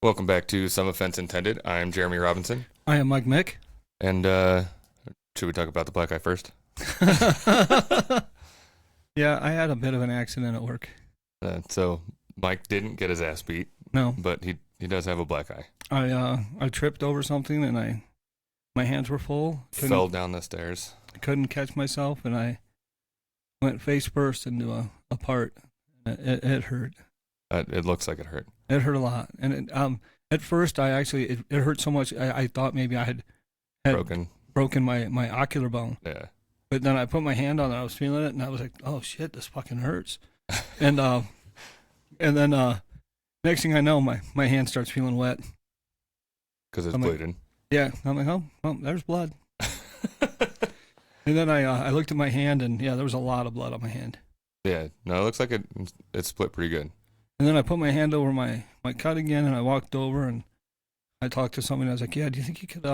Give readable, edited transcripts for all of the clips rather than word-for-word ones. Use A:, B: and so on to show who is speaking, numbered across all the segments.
A: Welcome back to Some Offense Intended. I'm Jeremy Robinson.
B: I am Mike Mick.
A: And should we talk about the black eye first?
B: Yeah, I had a bit of an accident at work.
A: So Mike didn't get his ass beat.
B: No.
A: But he does have a black eye.
B: I tripped over something and my hands were full.
A: Fell down the stairs.
B: I couldn't catch myself and I went face first into a part. It hurt.
A: It looks like it hurt.
B: It hurt a lot. And at first it hurt so much I thought maybe I had broken my ocular bone.
A: Yeah.
B: But then I put my hand on it, I was feeling it, and I was like, oh shit, this fucking hurts. and then next thing I know, my hand starts feeling wet.
A: Because it's bleeding.
B: Yeah. I'm like, oh, there's blood. And then I looked at my hand, and yeah, there was a lot of blood on my hand.
A: Yeah. No, it looks like it split pretty good.
B: And then I put my hand over my cut again, and I walked over, and I talked to somebody, and I was like, yeah, do you think you could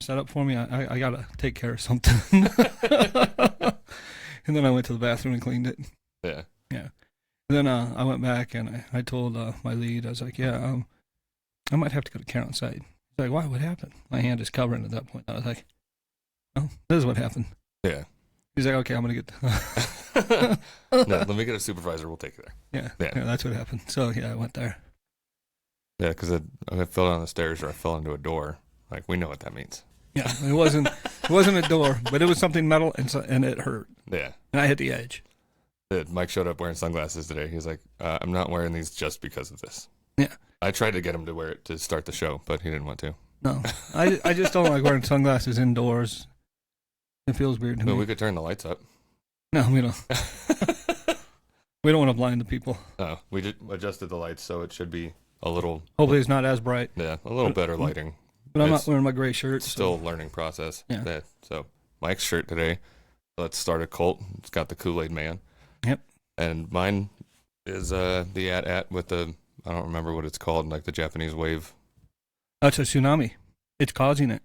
B: set up for me? I got to take care of something. And then I went to the bathroom and cleaned it.
A: Yeah.
B: Yeah. And then I went back, and I told my lead, I was like, yeah, I might have to go to care outside. He's like, why? What happened? My hand is covering at that point. I was like, oh, this is what happened.
A: Yeah.
B: He's like, okay, I'm going to
A: get... No, let me get a supervisor. We'll take you there.
B: Yeah, that's what happened. So, yeah, I went there.
A: Yeah, because I fell down the stairs or I fell into a door. Like, we know what that means.
B: Yeah, it wasn't a door, but it was something metal, and it hurt.
A: Yeah.
B: And I hit the edge.
A: Mike showed up wearing sunglasses today. He's like, I'm not wearing these just because of this.
B: Yeah.
A: I tried to get him to wear it to start the show, but he didn't want to.
B: No. I just don't like wearing sunglasses indoors. It feels weird to me.
A: We could turn the lights up.
B: No, we don't. We don't want to blind the people.
A: No, we just adjusted the lights so it should be a little...
B: Hopefully it's not as bright.
A: Yeah, a little better lighting.
B: But I'm not wearing my gray shirt.
A: Still a learning process.
B: Yeah.
A: So Mike's shirt today, let's start a cult. It's got the Kool-Aid Man.
B: Yep.
A: And mine is the at with the, I don't remember what it's called, like the Japanese wave.
B: That's a tsunami. It's causing it.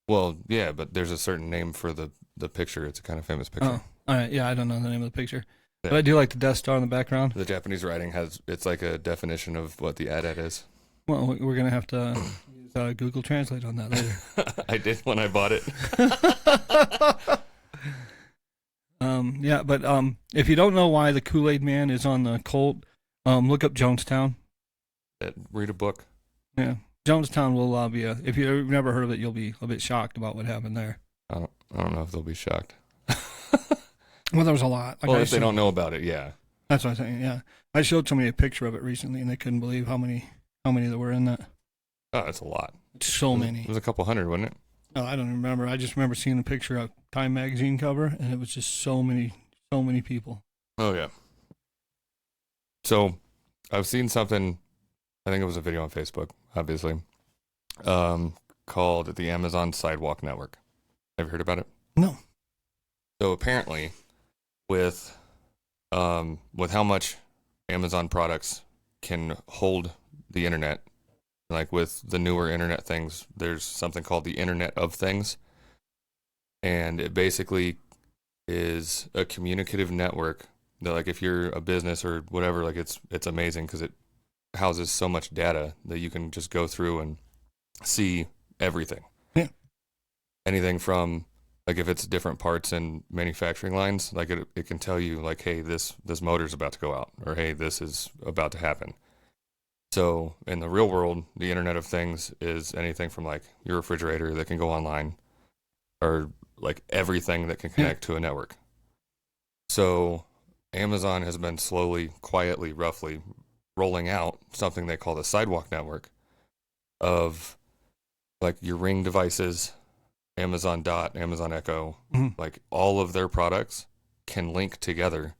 A: Well, yeah, but there's a certain name for the picture. It's a kind of famous picture.
B: Oh, all right. Yeah, I don't know the name of the picture.
A: Yeah.
B: But I do like the Death Star in the background.
A: The Japanese writing it's like a definition of what the at is.
B: Well, we're going to have to use Google Translate on that later.
A: I did when I bought it.
B: Yeah, but if you don't know why the Kool-Aid Man is on the cult, look up Jonestown.
A: Read a book.
B: Yeah, Jonestown will be if you've never heard of it, you'll be a bit shocked about what happened there.
A: I don't know if they'll be shocked.
B: Well, there was a lot.
A: Well, if they don't know about it, yeah.
B: That's what I'm saying. Yeah, I showed somebody a picture of it recently, and they couldn't believe how many there were in that.
A: Oh, that's a lot.
B: So many.
A: It was a couple hundred, wasn't it?
B: Oh, I don't remember. I just remember seeing the picture of Time magazine cover, and it was just so many people.
A: Oh yeah. So, I've seen something. I think it was a video on Facebook, obviously, called the Amazon Sidewalk Network. Have you heard about it?
B: No.
A: So apparently, with how much Amazon products can hold the internet, like with the newer internet things, there's something called the Internet of Things, and it basically is a communicative network that, like, if you're a business or whatever, like it's amazing because it houses so much data that you can just go through and see everything.
B: Yeah.
A: Anything from, like, if it's different parts and manufacturing lines, like it can tell you, like, hey, this motor's about to go out, or hey, this is about to happen. So in the real world, the Internet of Things is anything from, like, your refrigerator that can go online, or like everything that can connect to a network. So Amazon has been slowly, quietly, roughly rolling out something they call the Sidewalk Network of, like, your Ring devices, Amazon Dot, Amazon Echo, like all of their products can link together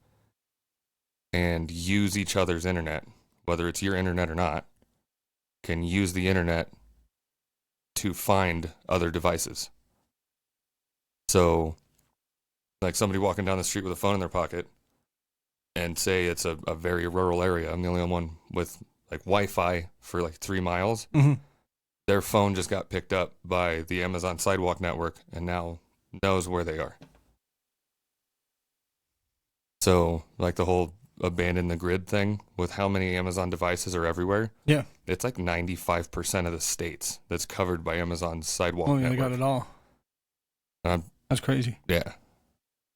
A: and use each other's internet, whether it's your internet or not, can use the internet to find other devices. So, like, somebody walking down the street with a phone in their pocket, and say it's a very rural area, I'm the only one with, like, Wi-Fi for, like, 3 miles, their phone just got picked up by the Amazon Sidewalk Network and now knows where they are. So, like, the whole abandon the grid thing with how many Amazon devices are everywhere.
B: Yeah.
A: It's like 95% of the states that's covered by Amazon's sidewalk
B: Oh, yeah, they
A: network.
B: got it all.
A: Um,
B: That's crazy.
A: Yeah.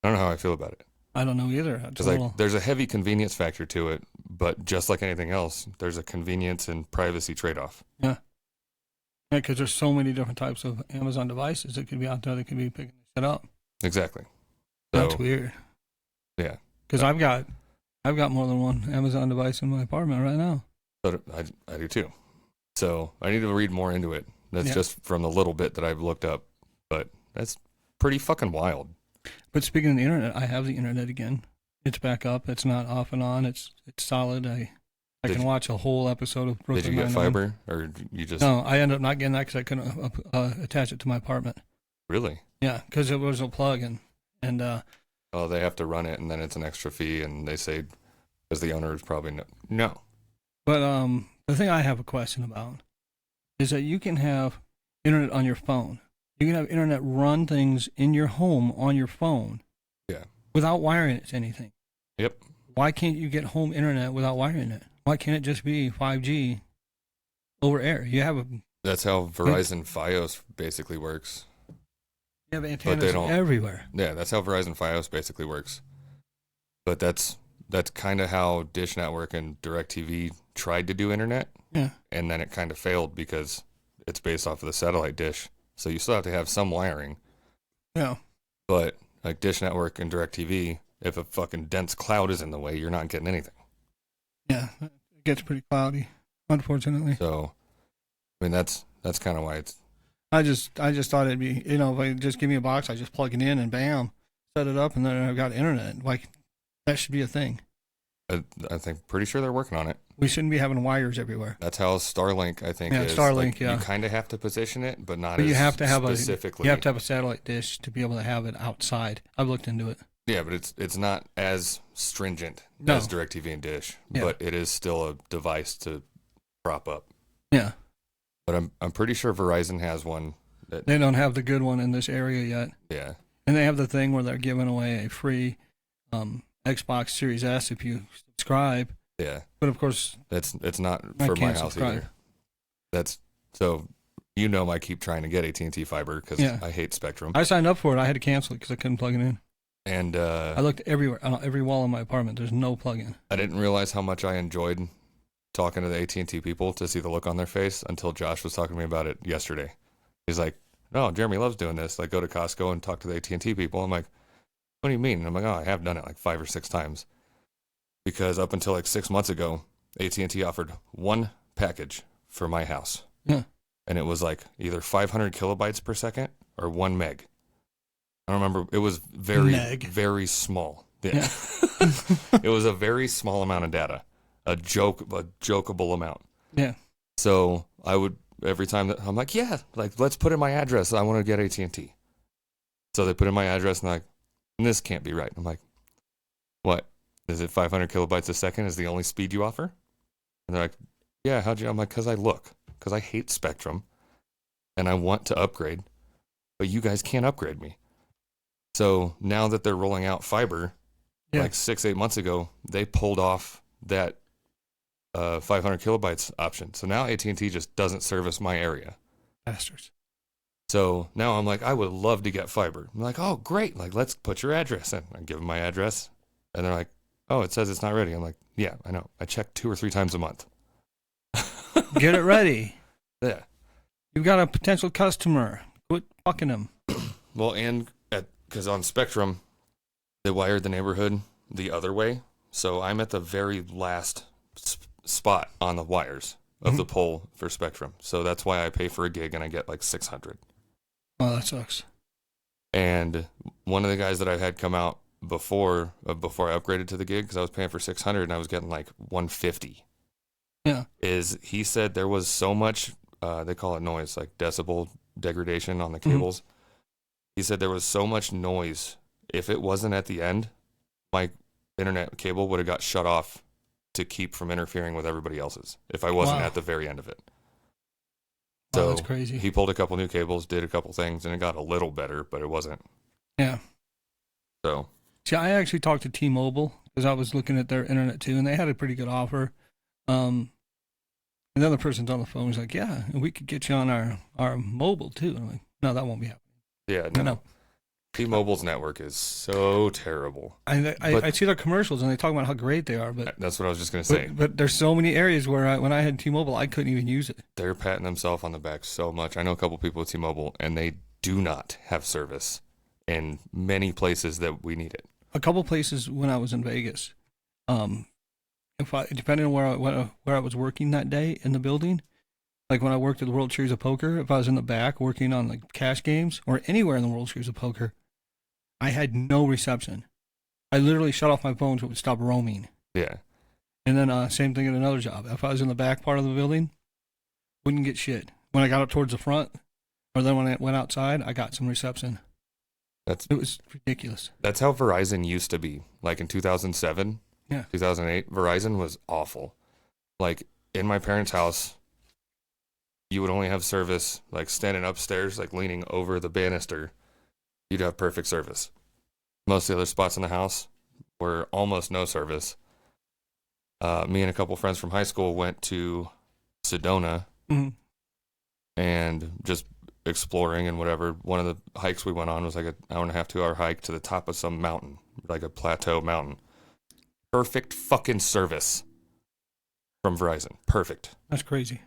A: I don't know how I feel about it.
B: I don't know either.
A: Because like, there's a heavy convenience factor to it, but just like anything else, there's a convenience and privacy trade-off.
B: Yeah. Yeah, because there's so many different types of Amazon devices that could be out there that could be picking this shit up.
A: Exactly. So,
B: That's weird.
A: Yeah.
B: Because I've got more than one Amazon device in my apartment right now.
A: But I do too. So I need to read more into it. That's just from the little bit that I've looked up. But that's pretty fucking wild.
B: But speaking of the internet, I have the internet again. It's back up. It's not off and on. It's solid. I can watch a whole episode of Brooklyn
A: Did you get
B: Nine-Nine.
A: fiber, or you just?
B: No, I ended up not getting that because I couldn't attach it to my apartment.
A: Really?
B: Yeah, because it was a plug and
A: Oh, they have to run it, and then it's an extra fee, and they say, because the owner is probably no.
B: But the thing I have a question about is that you can have internet on your phone. You can have internet run things in your home on your phone.
A: Yeah.
B: Without wiring it to anything.
A: Yep.
B: Why can't you get home internet without wiring it? Why can't it just be 5G over air?
A: That's how Verizon Fios basically works.
B: You have antennas everywhere.
A: Yeah, that's how Verizon Fios basically works. But that's kind of how Dish Network and DirecTV tried to do internet.
B: Yeah.
A: And then it kind of failed because it's based off of the satellite dish. So you still have to have some wiring.
B: Yeah.
A: But like Dish Network and DirecTV, if a fucking dense cloud is in the way, you're not getting anything.
B: Yeah, it gets pretty cloudy, unfortunately.
A: So, I mean, that's kind of why it's...
B: I just thought it'd be, if I just give me a box, I just plug it in and bam, set it up, and then I've got internet. Like, that should be a thing.
A: I think, pretty sure they're working on it.
B: We shouldn't be having wires everywhere.
A: That's how Starlink, I think, is.
B: Starlink,
A: like,
B: yeah.
A: You kind of have to position it, but not
B: But you have to have
A: specifically.
B: You have to have a satellite dish to be able to have it outside. I've looked into it.
A: Yeah, but it's not as stringent
B: No.
A: as DirecTV and Dish,
B: Yeah.
A: but it is still a device to prop up.
B: Yeah.
A: But I'm pretty sure Verizon has one.
B: They don't have the good one in this area yet.
A: Yeah.
B: And they have the thing where they're giving away a free Xbox Series S if you subscribe.
A: Yeah.
B: But of course,
A: it's not for my house either. That's so I keep trying to get AT&T fiber because I hate Spectrum.
B: I signed up for it. I had to cancel it because I couldn't plug it in.
A: And
B: I looked everywhere, on every wall in my apartment. There's no plug-in.
A: I didn't realize how much I enjoyed talking to the AT&T people to see the look on their face until Josh was talking to me about it yesterday. He's like, "No, Jeremy loves doing this. Like, go to Costco and talk to the AT&T people." I'm like, "What do you mean?" And I'm like, "Oh, I have done it like 5 or 6 times." Because up until like 6 months ago, AT&T offered one package for my house.
B: Yeah.
A: And it was like either 500 kilobytes per second or 1 meg. I don't remember. It was very small. Yeah. It was a very small amount of data. A jokeable amount.
B: Yeah.
A: So I would, every time that I'm like, yeah, like let's put in my address. I want to get AT&T. So they put in my address and they're like, this can't be right. I'm like, what? Is it 500 kilobytes a second is the only speed you offer? And they're like, yeah, how'd you? I'm like, because I hate Spectrum and I want to upgrade, but you guys can't upgrade me. So now that they're rolling out fiber, like 6-8 months ago, they pulled off that 500 kilobytes option. So now AT&T just doesn't service my area.
B: Bastards.
A: So now I'm like, I would love to get fiber. I'm like, oh, great. Like, let's put your address in. I give them my address. And they're like, oh, it says it's not ready. I'm like, yeah, I know. I check 2 or 3 times a month.
B: Get it ready.
A: Yeah.
B: You've got a potential customer. Quit fucking them.
A: Well, and because on Spectrum, they wired the neighborhood the other way. So I'm at the very last spot on the wires of the pole for Spectrum. So that's why I pay for a gig and I get like 600.
B: Oh, that sucks.
A: And one of the guys that I had come out before I upgraded to the gig, because I was paying for 600 and I was getting like 150.
B: Yeah.
A: He said there was so much, they call it noise, like decibel degradation on the cables. He said there was so much noise. If it wasn't at the end, my internet cable would have got shut off to keep from interfering with everybody else's if I wasn't at the very end of it.
B: Wow,
A: So
B: that's crazy.
A: He pulled a couple new cables, did a couple things, and it got a little better, but it wasn't.
B: Yeah.
A: So.
B: See, I actually talked to T-Mobile because I was looking at their internet too, and they had a pretty good offer. And the other person's on the phone. He's like, "Yeah, we could get you on our mobile too." I'm like, "No, that won't be happening."
A: Yeah, no. T-Mobile's network is so terrible.
B: I see their commercials and they talk about how great they are, but
A: that's what I was just gonna say.
B: But there's so many areas where when I had T-Mobile, I couldn't even use it.
A: They're patting themselves on the back so much. I know a couple people with T-Mobile, and they do not have service in many places that we need it.
B: A couple places when I was in Vegas, depending on where I was working that day in the building, like when I worked at the World Series of Poker, if I was in the back working on like cash games or anywhere in the World Series of Poker, I had no reception. I literally shut off my phone so it would stop roaming.
A: Yeah.
B: And then same thing at another job. If I was in the back part of the building, wouldn't get shit. When I got up towards the front, or then when I went outside, I got some reception. It was ridiculous.
A: That's how Verizon used to be. Like in 2007, 2008, Verizon was awful. Like in my parents' house, you would only have service like standing upstairs, like leaning over the banister. You'd have perfect service. Most of the other spots in the house were almost no service. Me and a couple friends from high school went to Sedona and just exploring and whatever. One of the hikes we went on was like an hour and a half, 2 hour hike to the top of some mountain, like a plateau mountain. Perfect fucking service from Verizon. Perfect.
B: That's crazy.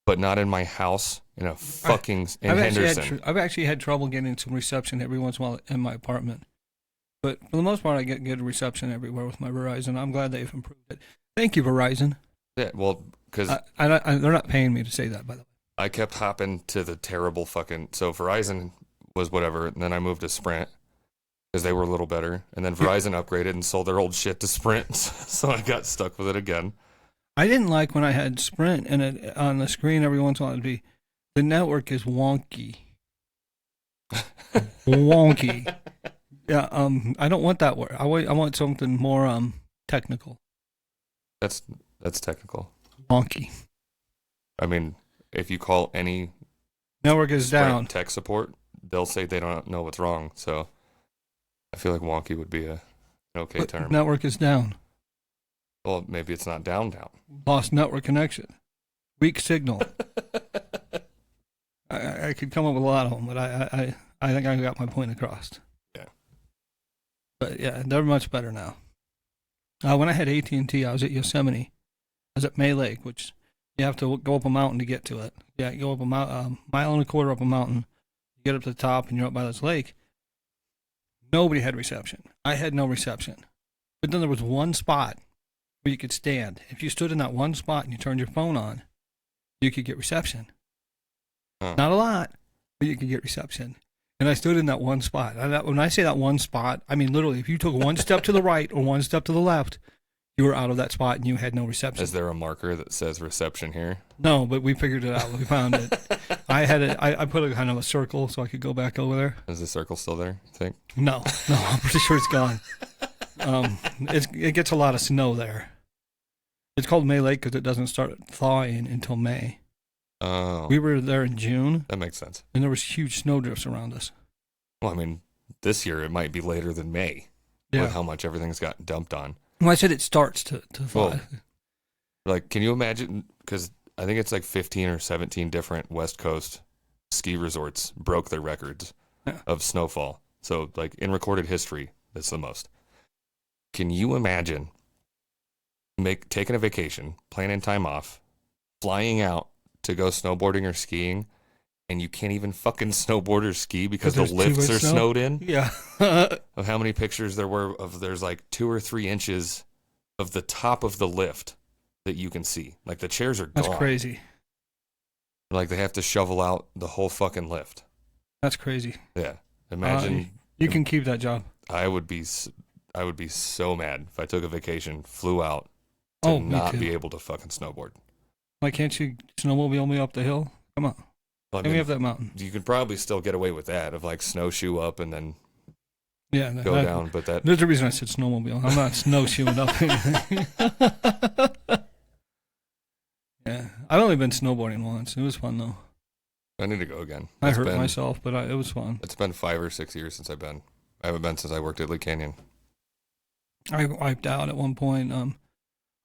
A: But not in my house in Henderson.
B: I've actually had trouble getting some reception every once in a while in my apartment. But for the most part, I get good reception everywhere with my Verizon. I'm glad they've improved it. Thank you, Verizon.
A: Yeah, well, because
B: they're not paying me to say that, by the way.
A: I kept hopping to the terrible fucking... So Verizon was whatever, and then I moved to Sprint because they were a little better. And then Verizon upgraded and sold their old shit to Sprint, so I got stuck with it again.
B: I didn't like when I had Sprint and it on the screen every once in a while it'd be, the network is wonky. Wonky. Yeah, I don't want that word. I want something more technical.
A: That's technical.
B: Wonky.
A: I mean, if you call any
B: network is
A: Sprint
B: down
A: tech support, they'll say they don't know what's wrong. So I feel like wonky would be an okay term.
B: Network is down.
A: Well, maybe it's not down.
B: Lost network connection. Weak signal. I could come up with a lot of them, but I think I got my point across.
A: Yeah.
B: But yeah, they're much better now. When I had AT&T, I was at Yosemite. I was at May Lake, which you have to go up a mountain to get to it. Yeah, you go up a mile and a quarter up a mountain. You get up to the top, and you're up by this lake. Nobody had reception. I had no reception. But then there was one spot where you could stand. If you stood in that one spot and you turned your phone on, you could get reception. Not a lot, but you could get reception. And I stood in that one spot. When I say that one spot, I mean literally, if you took one step to the right or one step to the left, you were out of that spot and you had no reception.
A: Is there a marker that says reception here?
B: No, but we figured it out. We found it. I put a kind of a circle so I could go back over there.
A: Is the circle still there, you think?
B: No, I'm pretty sure it's gone. It gets a lot of snow there. It's called May Lake because it doesn't start thawing until May.
A: Oh.
B: We were there in June.
A: That makes sense.
B: And there was huge snow drifts around us.
A: Well, I mean, this year it might be later than May with how much everything's got dumped on.
B: Well, I said it starts to thaw.
A: Well, like, can you imagine? Because I think it's like 15 or 17 different West Coast ski resorts broke their records of snowfall. So, like, in recorded history, that's the most. Can you imagine taking a vacation, planning time off, flying out to go snowboarding or skiing, and you can't even fucking snowboard or ski because the lifts are snowed in?
B: Yeah.
A: Of how many pictures there were of there's like 2 or 3 inches of the top of the lift that you can see. Like the chairs are gone.
B: That's crazy.
A: Like they have to shovel out the whole fucking lift.
B: That's crazy.
A: Yeah. Imagine.
B: You can keep that job.
A: I would be so mad if I took a vacation, flew out to not be able to fucking snowboard.
B: Why can't you snowmobile me up the hill? Come on.
A: Well,
B: Get me up that mountain.
A: You could probably still get away with that of like snowshoe up and then go down. But
B: there's a reason I said snowmobile. I'm not snowshoeing up anything. Yeah. I've only been snowboarding once. It was fun though.
A: I need to go again.
B: I hurt myself, but it was fun.
A: It's been 5 or 6 years since I've been. I haven't been since I worked at Lee Canyon.
B: I wiped out at one point.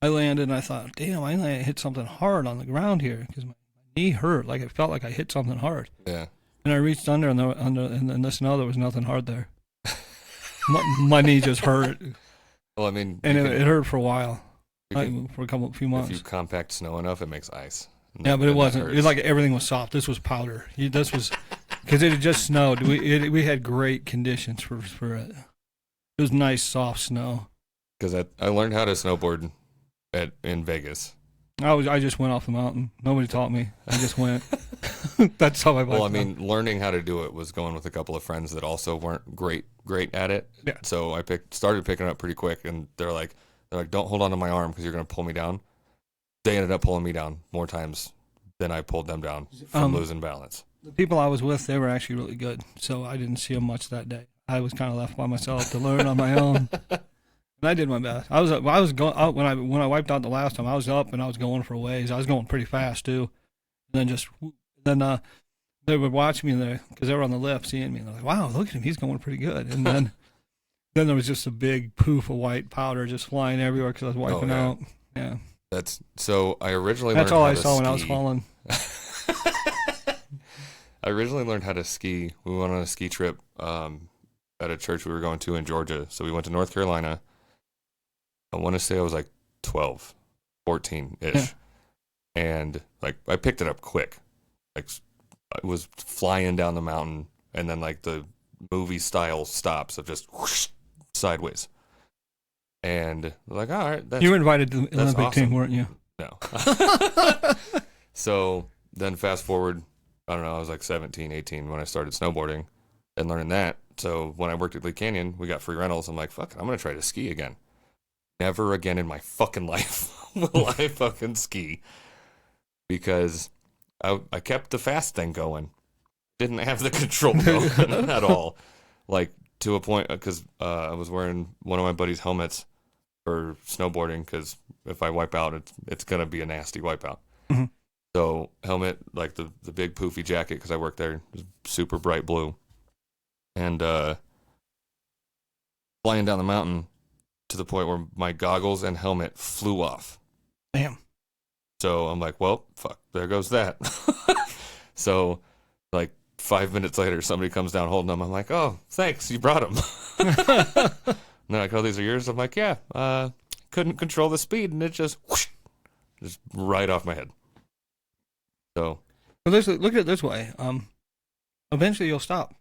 B: I landed and I thought, damn, I hit something hard on the ground here because my knee hurt. Like it felt like I hit something hard.
A: Yeah.
B: And I reached under and in the snow there was nothing hard there. my knee just hurt.
A: Well, I mean,
B: and it hurt for a while, for a few months.
A: If you compact snow enough, it makes ice.
B: Yeah, but it wasn't. It was like everything was soft. This was powder. This was because it had just snowed. We had great conditions for it. It was nice, soft snow.
A: Because I learned how to snowboard in Vegas.
B: I just went off the mountain. Nobody taught me. I just went. That's how I.
A: Well, I mean, learning how to do it was going with a couple of friends that also weren't great at it.
B: Yeah.
A: So I started picking up pretty quick, and they're like, don't hold on to my arm because you're gonna pull me down. They ended up pulling me down more times than I pulled them down from losing balance.
B: The people I was with, they were actually really good, so I didn't see them much that day. I was kind of left by myself to learn on my own. And I did my best. I was going out when I wiped out the last time. I was up and I was going for a ways. I was going pretty fast too. And then they would watch me there because they were on the lift seeing me. And they're like, "Wow, look at him! He's going pretty good." And then there was just a big poof of white powder just flying everywhere because I was wiping out. Yeah.
A: That's so. I originally
B: That's
A: learned
B: all
A: how
B: I
A: to
B: saw
A: ski.
B: when I was falling.
A: I originally learned how to ski. We went on a ski trip at a church we were going to in Georgia. So we went to North Carolina. I want to say I was like 12, 14-ish.
B: Yeah.
A: And like I picked it up quick. Like I was flying down the mountain and then like the movie style stops of just whoosh, sideways. And like, all right.
B: You were invited to the Olympic
A: awesome.
B: team, weren't you?
A: No. So then fast forward, I don't know, I was like 17, 18 when I started snowboarding and learning that. So when I worked at Lee Canyon, we got free rentals. I'm like, fuck it, I'm going to try to ski again. Never again in my fucking life will I fucking ski. Because I kept the fast thing going. Didn't have the control going at all. Like to a point, because I was wearing one of my buddy's helmets for snowboarding because if I wipe out, it's going to be a nasty wipeout.
B: Mm-hmm.
A: So helmet, like the big poofy jacket, because I worked there, was super bright blue. And flying down the mountain to the point where my goggles and helmet flew off.
B: Damn.
A: So I'm like, well, fuck, there goes that. So like 5 minutes later, somebody comes down holding them. I'm like, oh, thanks, you brought them. And they're like, oh, these are yours? I'm like, yeah, couldn't control the speed, and it just whoosh, just right off my head. So,
B: well, look at it this way. Eventually you'll stop.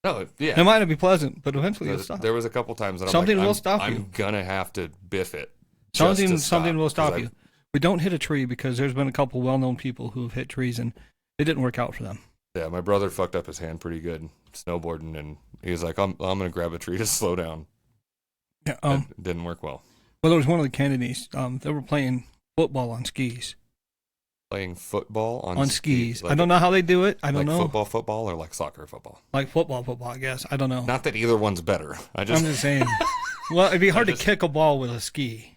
A: No, yeah.
B: It might not be pleasant, but eventually you'll stop.
A: There was a couple times that
B: something
A: I'm like,
B: will stop you.
A: I'm gonna have to biff it.
B: Something will stop you. We don't hit a tree because there's been a couple well-known people who have hit trees and it didn't work out for them.
A: Yeah, my brother fucked up his hand pretty good snowboarding, and he was like, I'm gonna grab a tree to slow down.
B: Yeah,
A: it didn't work well.
B: Well, there was one of the Kennedys. They were playing football on skis.
A: Playing football on
B: skis.
A: Like
B: I don't know how they do it. I don't know.
A: Football, or like soccer football?
B: Like football, I guess. I don't know.
A: Not that either one's better. I'm
B: just saying. Well, it'd be hard to kick a ball with a ski.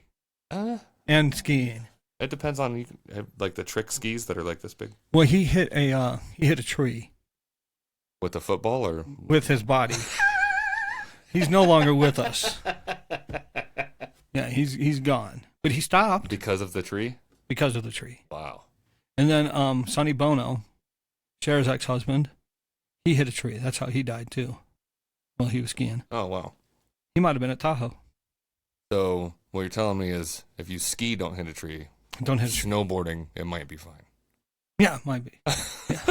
B: And skiing.
A: It depends on like the trick skis that are like this big.
B: Well, he hit a tree.
A: With the football or
B: with his body. He's no longer with us. Yeah, he's gone. But he stopped
A: because of the tree.
B: Because of the tree.
A: Wow.
B: And then Sonny Bono, Cher's ex-husband, he hit a tree. That's how he died too. While he was skiing.
A: Oh wow.
B: He might have been at Tahoe.
A: So what you're telling me is, if you ski, don't hit a tree.
B: Don't hit a tree.
A: Snowboarding, it might be fine.
B: Yeah, it might be. Yeah.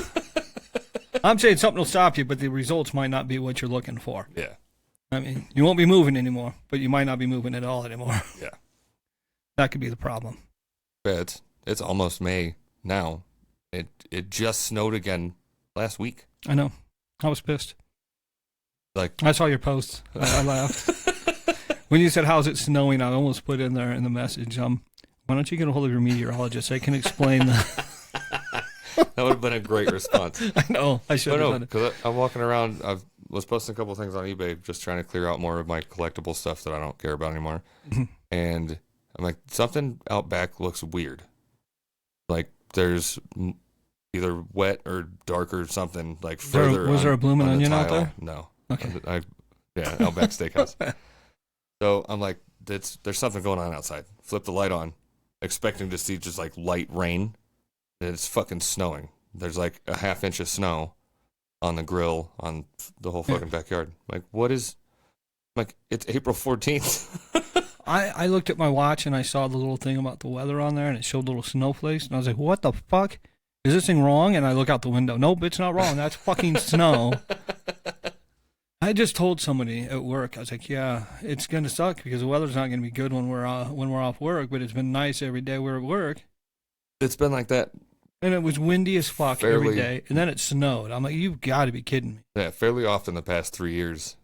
B: I'm saying something will stop you, but the results might not be what you're looking for.
A: Yeah.
B: I mean, you won't be moving anymore, but you might not be moving at all anymore.
A: Yeah.
B: That could be the problem.
A: Yeah, it's almost May now. It just snowed again last week.
B: I know. I was pissed.
A: Like
B: I saw your post. I laughed. When you said, how's it snowing, I almost put in there in the message, why don't you get a hold of your meteorologist? I can explain that.
A: That would have been a great response.
B: I know. I should have done it.
A: Because I'm walking around. I was posting a couple things on eBay just trying to clear out more of my collectible stuff that I don't care about anymore.
B: Mm-hmm.
A: And I'm like, something out back looks weird. Like there's either wet or dark or something like further.
B: Was there a blooming onion out there?
A: No.
B: Okay.
A: Yeah, Outback Steakhouse. So I'm like, there's something going on outside. Flip the light on, expecting to see just like light rain, and it's fucking snowing. There's like a half-inch of snow on the grill on the whole fucking backyard. Like, what is? Like, it's April 14th.
B: I looked at my watch and I saw the little thing about the weather on there, and it showed little snowflakes, and I was like, what the fuck? Is this thing wrong? And I look out the window. Nope, it's not wrong. That's fucking snow. I just told somebody at work, I was like, yeah, it's going to suck because the weather's not going to be good when we're off work, but it's been nice every day we're at work.
A: It's been like that.
B: And it was windy as fuck every day, and then it snowed. I'm like, you've got to be kidding me.
A: Yeah, fairly often the past 3 years.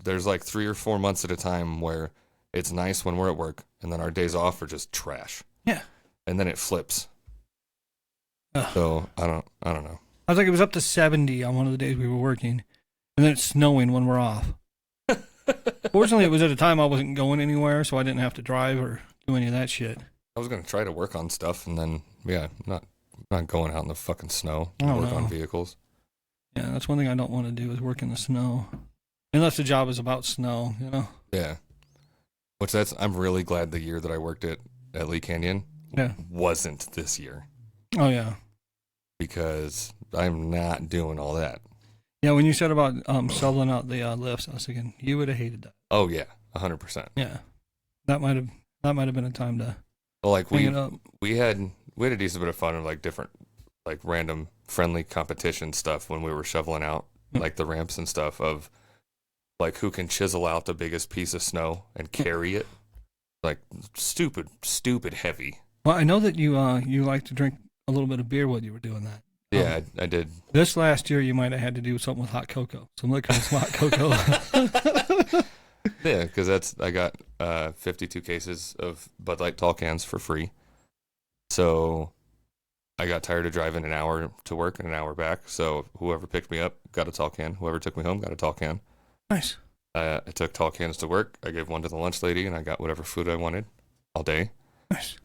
A: There's like 3 or 4 months at a time where it's nice when we're at work, and then our days off are just trash.
B: Yeah.
A: And then it flips.
B: Ugh.
A: So I don't know.
B: I was like, it was up to 70 on one of the days we were working, and then it's snowing when we're off. Fortunately, it was at a time I wasn't going anywhere, so I didn't have to drive or do any of that shit.
A: I was gonna try to work on stuff, and then not going out in the fucking snow to work on vehicles.
B: Yeah, that's one thing I don't want to do is work in the snow, unless the job is about snow, you know.
A: Yeah. I'm really glad the year that I worked at Lee Canyon wasn't this year.
B: Oh yeah.
A: Because I'm not doing all that.
B: Yeah, when you said about shoveling out the lifts, I was thinking you would have hated that.
A: Oh yeah, 100%.
B: Yeah, that might have been a time to.
A: Well, like
B: hang it up.
A: we had a decent bit of fun of like different like random friendly competition stuff when we were shoveling out like the ramps and stuff of like who can chisel out the biggest piece of snow and carry it. Like stupid heavy.
B: Well, I know that you like to drink a little bit of beer while you were doing that.
A: Yeah, I did.
B: This last year, you might have had to do something with hot cocoa. Some liquor with hot cocoa.
A: Yeah, because I got 52 cases of Bud Light tall cans for free. So I got tired of driving an hour to work and an hour back. So whoever picked me up got a tall can. Whoever took me home got a tall can.
B: Nice.
A: I took tall cans to work. I gave one to the lunch lady, and I got whatever food I wanted all day.
B: Nice.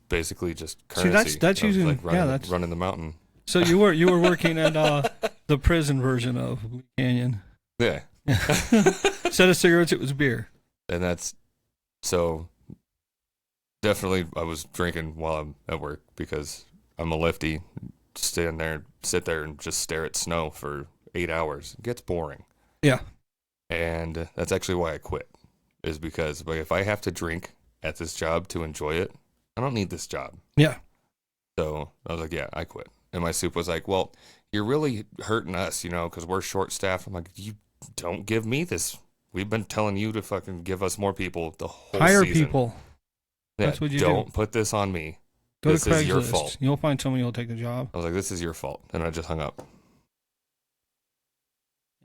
A: Basically just currency.
B: See, that's using
A: like running the mountain.
B: So you were working at the prison version of Blue Canyon.
A: Yeah.
B: Instead of cigarettes, it was beer.
A: And that's so definitely I was drinking while I'm at work because I'm a lefty. Sit there and just stare at snow for 8 hours. It gets boring.
B: Yeah.
A: And that's actually why I quit. Is because if I have to drink at this job to enjoy it, I don't need this job.
B: Yeah.
A: So I was like, yeah, I quit. And my soup was like, well, you're really hurting us, because we're short staffed. I'm like, you don't give me this. We've been telling you to fucking give us more people the whole
B: Hire
A: season.
B: people.
A: Yeah,
B: that's what you
A: don't put this on me.
B: Go
A: this
B: to Craigslist.
A: Is your fault.
B: You'll find somebody who'll take the job.
A: I was like, this is your fault. And I just hung up.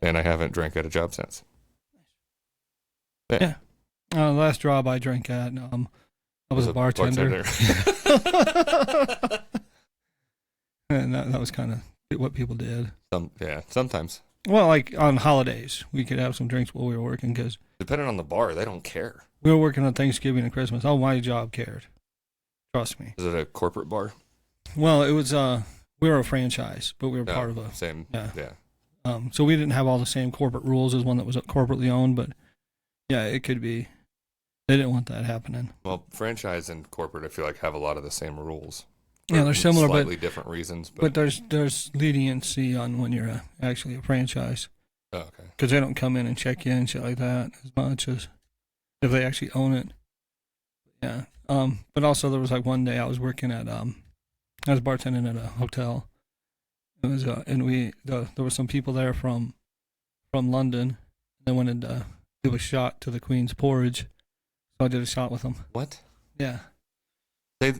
A: And I haven't drank at a job since.
B: Yeah. Last job I drank at, I was a bartender. And that was kind of what people did.
A: Sometimes.
B: Well, like on holidays, we could have some drinks while we were working because
A: depending on the bar, they don't care.
B: We were working on Thanksgiving and Christmas. Oh, my job cared. Trust me.
A: Is it a corporate bar?
B: Well, it was. We were a franchise, but we were part of a
A: same. Yeah.
B: So we didn't have all the same corporate rules as one that was corporately owned, but yeah, it could be. They didn't want that happening.
A: Well, franchise and corporate, I feel like, have a lot of the same rules.
B: Yeah, they're similar,
A: slightly different reasons.
B: But there's leniency on when you're actually a franchise.
A: Oh, okay.
B: Because they don't come in and check you and shit like that as much as if they actually own it. Yeah. But also there was like one day I was working at I was bartending at a hotel. It was there were some people there from London. They wanted to do a shot to the Queen's porridge. So I did a shot with them.
A: What?
B: Yeah.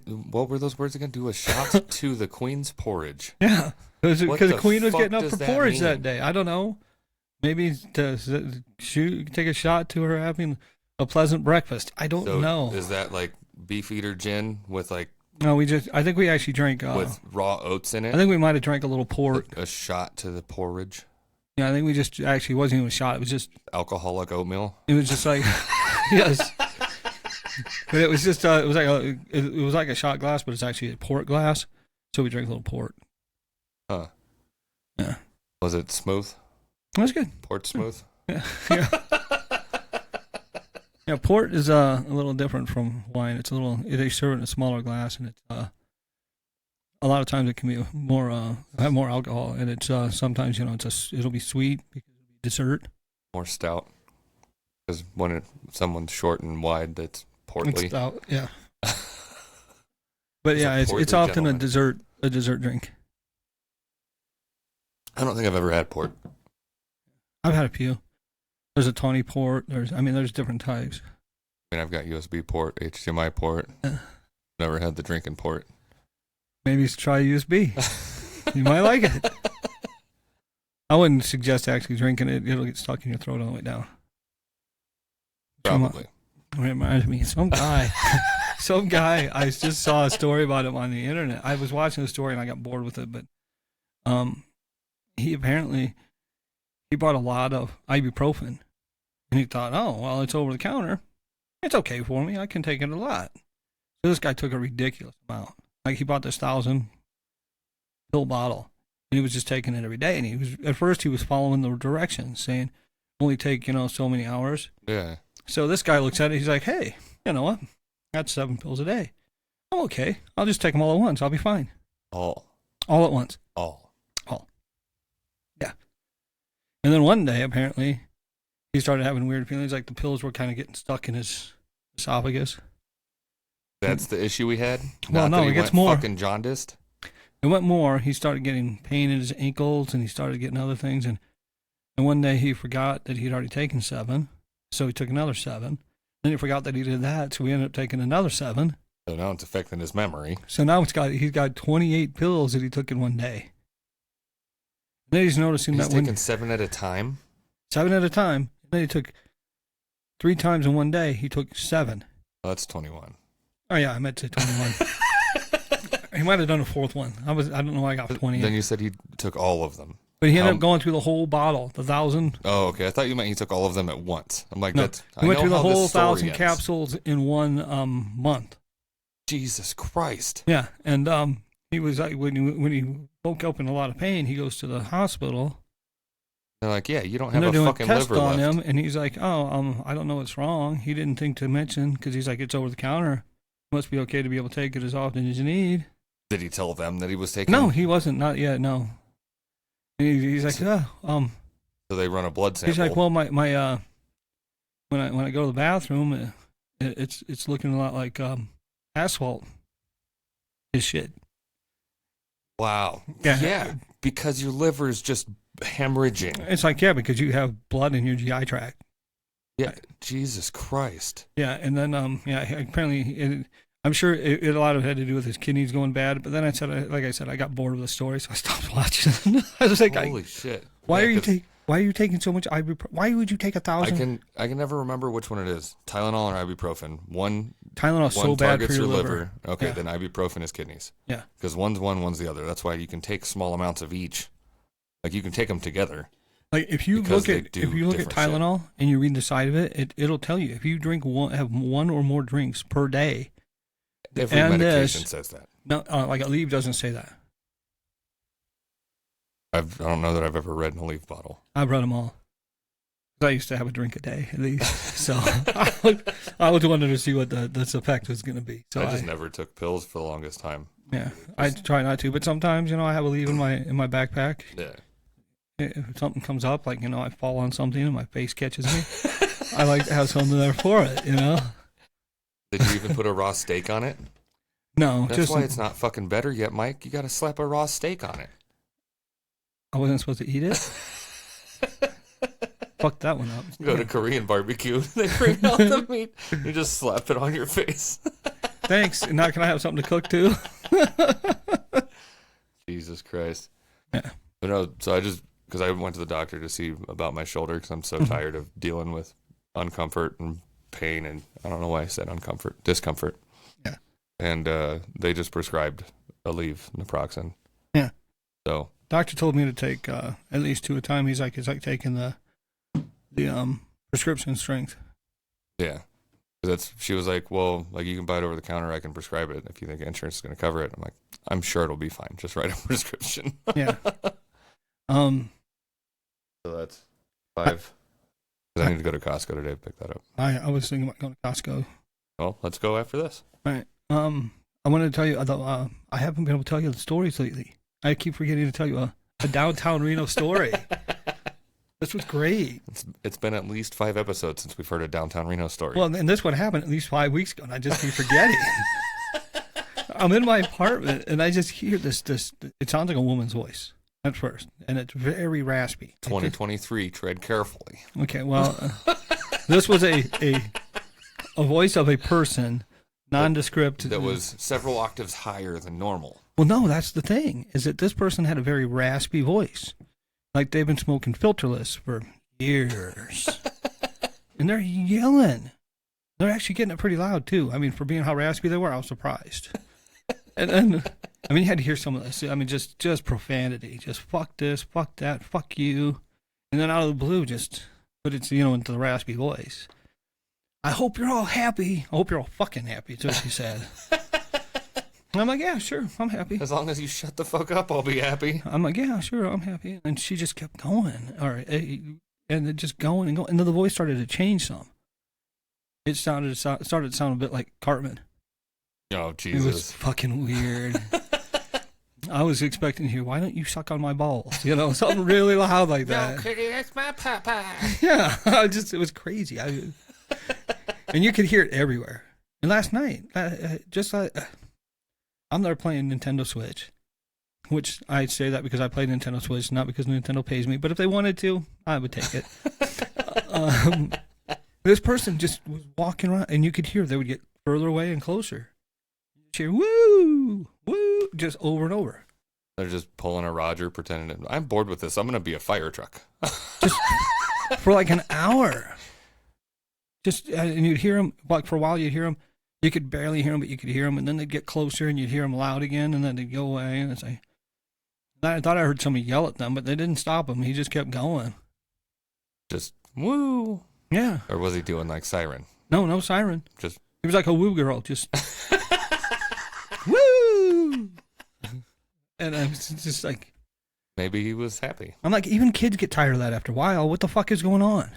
A: What were those words again? Do a shot to the Queen's porridge.
B: Yeah. Because the Queen was getting up for porridge
A: that
B: day. I don't know. Maybe to take a shot to her having a pleasant breakfast. I don't know.
A: Is that like Beefeater gin with like...
B: No, I think we actually drank...
A: with raw oats in it?
B: I think we might have drank a little port.
A: A shot to the porridge?
B: Yeah, I think we just actually wasn't even a shot. It was just...
A: alcoholic oatmeal?
B: It was just like... Yes. But it was just... it was like a shot glass, but it's actually a port glass. So we drank a little port.
A: Huh.
B: Yeah.
A: Was it smooth?
B: That was good.
A: Port smooth?
B: Yeah. Yeah. Yeah, port is a little different from wine. It's a little. They serve it in a smaller glass, and it's a lot of times it can be more have more alcohol, and it's sometimes it'll be sweet because it'll be dessert.
A: More stout. Because when someone's short and wide, that's portly.
B: It's stout, yeah. But
A: He's
B: yeah,
A: a portly
B: it's often
A: gentleman.
B: a dessert drink.
A: I don't think I've ever had port.
B: I've had a few. There's a tawny port. There's different types.
A: I mean, I've got USB port, HDMI port. Never had the drinking port.
B: Maybe try USB. You might like it. I wouldn't suggest actually drinking it. It'll get stuck in your throat on the way down.
A: Probably.
B: It reminds me, some guy, I just saw a story about him on the internet. I was watching the story and I got bored with it, but he bought a lot of ibuprofen, and he thought, oh, well, it's over the counter. It's okay for me. I can take it a lot. So this guy took a ridiculous amount. Like, he bought this 1,000-pill bottle, and he was just taking it every day. And at first he was following the directions, saying, only take, so many hours.
A: Yeah.
B: So this guy looks at it. He's like, hey, you know what? That's 7 pills a day. I'm okay. I'll just take them all at once. I'll be fine.
A: All
B: All at once.
A: All.
B: Yeah. And then one day, apparently, he started having weird feelings, like the pills were kind of getting stuck in his esophagus.
A: That's the issue we had?
B: Well,
A: Not
B: no,
A: that
B: it gets
A: went
B: more.
A: fucking jaundiced?
B: It went more. He started getting pain in his ankles, and he started getting other things. And one day he forgot that he'd already taken 7, so he took another 7. Then he forgot that he did that, so we ended up taking another 7.
A: So now it's affecting his memory.
B: So now he's got 28 pills that he took in one day. And then he's noticing
A: He's
B: that
A: taking 7 at a time?
B: 7 at a time. And then he took 3 times in one day. He took 7.
A: Oh, that's 21.
B: Oh yeah, I meant to 21. He might have done a 4th one. I don't know why I got 28.
A: Then you said he took all of them.
B: But he ended up going through the whole bottle, the 1,000.
A: Oh, okay. I thought you meant he took all of them at once. I'm like,
B: No,
A: that's.
B: he went through the whole 1,000
A: ends.
B: capsules in one month.
A: Jesus Christ.
B: Yeah, and he was like, when he woke up in a lot of pain, he goes to the hospital.
A: They're like, yeah, you don't
B: And
A: have
B: they're
A: a
B: doing a
A: fucking
B: test
A: liver
B: on
A: left.
B: him, and he's like, oh, I don't know what's wrong. He didn't think to mention, because he's like, it's over the counter. Must be okay to be able to take it as often as you need.
A: Did he tell them that he was taking?
B: No, he wasn't. Not yet. No. And he's like,
A: So they run a blood sample.
B: he's like, well, my when I go to the bathroom, it's looking a lot like asphalt. His shit.
A: Wow.
B: Yeah.
A: Yeah, because your liver is just hemorrhaging.
B: It's like, yeah, because you have blood in your GI tract.
A: Yeah. Jesus Christ.
B: Yeah, and then apparently I'm sure a lot of it had to do with his kidneys going bad. But then I said, I got bored of the story, so I stopped watching. I was like,
A: Holy shit.
B: why
A: Yeah,
B: are you taking so much ibuprofen? Why would you take 1,000?
A: I can never remember which one it is. Tylenol or ibuprofen. One
B: Tylenol's so bad for
A: targets
B: your liver.
A: Okay,
B: Yeah.
A: then ibuprofen is kidneys.
B: Yeah.
A: Because one's one, one's the other. That's why you can take small amounts of each. Like you can take them together.
B: Like if you
A: Because
B: look
A: they
B: at
A: do different
B: Tylenol and you read the side of it, it'll tell you if you have one or more drinks per day.
A: Every
B: and
A: medication says that.
B: No, like Aleve doesn't say that.
A: I don't know that I've ever read an Aleve bottle.
B: I've read them all. I used to have a drink a day at least, so I was wondering to see what this effect was going to be. So
A: I just never took pills for the longest time.
B: Yeah, I try not to, but sometimes I have Aleve in my backpack.
A: Yeah.
B: If something comes up, like I fall on something and my face catches me, I like to have something there for it.
A: Did you even put a raw steak on it?
B: No,
A: That's why it's not fucking better yet, Mike. You got to slap a raw steak on it.
B: I wasn't supposed to eat it. Fucked that one up.
A: Go to Korean barbecue. They bring out the meat. You just slap it on your face.
B: Thanks. Now can I have something to cook too?
A: Jesus Christ.
B: Yeah.
A: But no, so because I went to the doctor to see about my shoulder because I'm so tired of dealing with uncomfort and pain, and I don't know why I said discomfort.
B: Yeah.
A: And they just prescribed Aleve, naproxen.
B: Yeah.
A: So
B: Doctor told me to take at least 2 at a time. He's like, it's like taking the prescription strength.
A: yeah. She was like, well, like you can buy it over the counter. I can prescribe it if you think insurance is going to cover it. I'm like, I'm sure it'll be fine. Just write a prescription.
B: Yeah.
A: So that's 5. 'Cause I need to go to Costco today to pick that up.
B: I was thinking about going to Costco.
A: Well, let's go after this.
B: All right. I wanted to tell you, I haven't been able to tell you the stories lately. I keep forgetting to tell you a downtown Reno story. This was great.
A: It's been at least 5 episodes since we've heard a downtown Reno story.
B: Well, and this one happened at least 5 weeks ago, and I just keep forgetting. I'm in my apartment, and I just hear this. It sounds like a woman's voice at first, and it's very raspy.
A: 2023, tread carefully.
B: Okay, well, this was a voice of a person, nondescript.
A: That was several octaves higher than normal.
B: Well, no, that's the thing, is that this person had a very raspy voice. Like they've been smoking filterless for years. And they're yelling. They're actually getting it pretty loud, too. I mean, for being how raspy they were, I was surprised. And I mean, you had to hear some of this. I mean, just profanity. Just fuck this, fuck that, fuck you. And then out of the blue, just put it, into the raspy voice. I hope you're all happy. I hope you're all fucking happy, too, she said. And I'm like, yeah, sure, I'm happy.
A: As long as you shut the fuck up, I'll be happy.
B: I'm like, yeah, sure, I'm happy. And she just kept going. All right. And it just going and going. And then the voice started to change some. It started to sound a bit like Cartman.
A: Oh, Jesus.
B: It was fucking weird. I was expecting to hear, why don't you suck on my balls? Something really loud like that.
A: No, Kitty, that's my papa.
B: Yeah, it was crazy. And you could hear it everywhere. And last night, I'm there playing Nintendo Switch, which I say that because I play Nintendo Switch, not because Nintendo pays me. But if they wanted to, I would take it. This person just was walking around, and you could hear they would get further away and closer. Cheer, woo, woo, just over and over.
A: They're just pulling a Roger, pretending, I'm bored with this. I'm going to be a fire truck.
B: Just for like an hour. And you'd hear them, like for a while you'd hear them. You could barely hear them, but you could hear them, and then they'd get closer, and you'd hear them loud again, and then they'd go away, and it's like, I thought I heard somebody yell at them, but they didn't stop him. He just kept going.
A: Just, woo.
B: Yeah.
A: Or was he doing like siren?
B: No siren.
A: Just.
B: He was like a woo girl, just, woo! And I was just like.
A: Maybe he was happy.
B: I'm like, even kids get tired of that after a while. What the fuck is going on?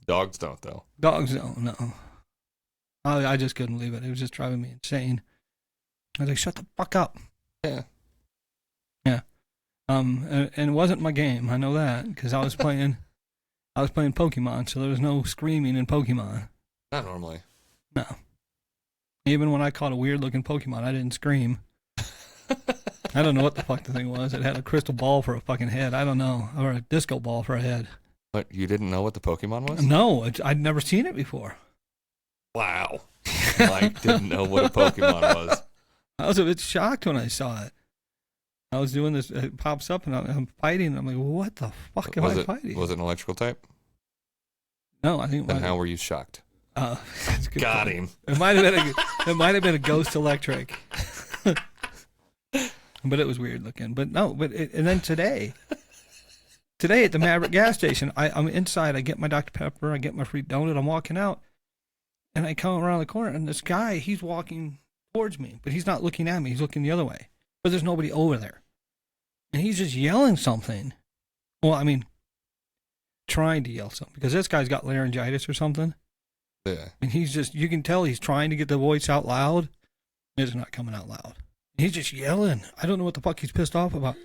A: Dogs don't, though.
B: Dogs don't, no. I just couldn't believe it. It was just driving me insane. I was like, shut the fuck up.
A: Yeah.
B: Yeah. And it wasn't my game. I know that because I was playing Pokemon, so there was no screaming in Pokemon.
A: Not normally.
B: No. Even when I caught a weird looking Pokemon, I didn't scream. I don't know what the fuck the thing was. It had a crystal ball for a fucking head. I don't know. Or a disco ball for a head.
A: But you didn't know what the Pokemon was?
B: No, I'd never seen it before.
A: Wow. Mike didn't know what a Pokemon was.
B: I was a bit shocked when I saw it. I was doing this, it pops up, and I'm fighting, and I'm like, what the fuck am I fighting?
A: Was it an electrical type?
B: No, I think.
A: Then how were you shocked?
B: That's a good
A: Got
B: point.
A: him.
B: It might have been a ghost electric. But it was weird looking. But no, and then today at the Maverick gas station, I'm inside, I get my Dr. Pepper, I get my free donut, I'm walking out. And I come around the corner, and this guy, he's walking towards me, but he's not looking at me. He's looking the other way. But there's nobody over there. And he's just yelling something. Well, I mean, trying to yell something. Because this guy's got laryngitis or something.
A: Yeah.
B: And he's just, you can tell he's trying to get the voice out loud. It's not coming out loud. He's just yelling. I don't know what the fuck he's pissed off about.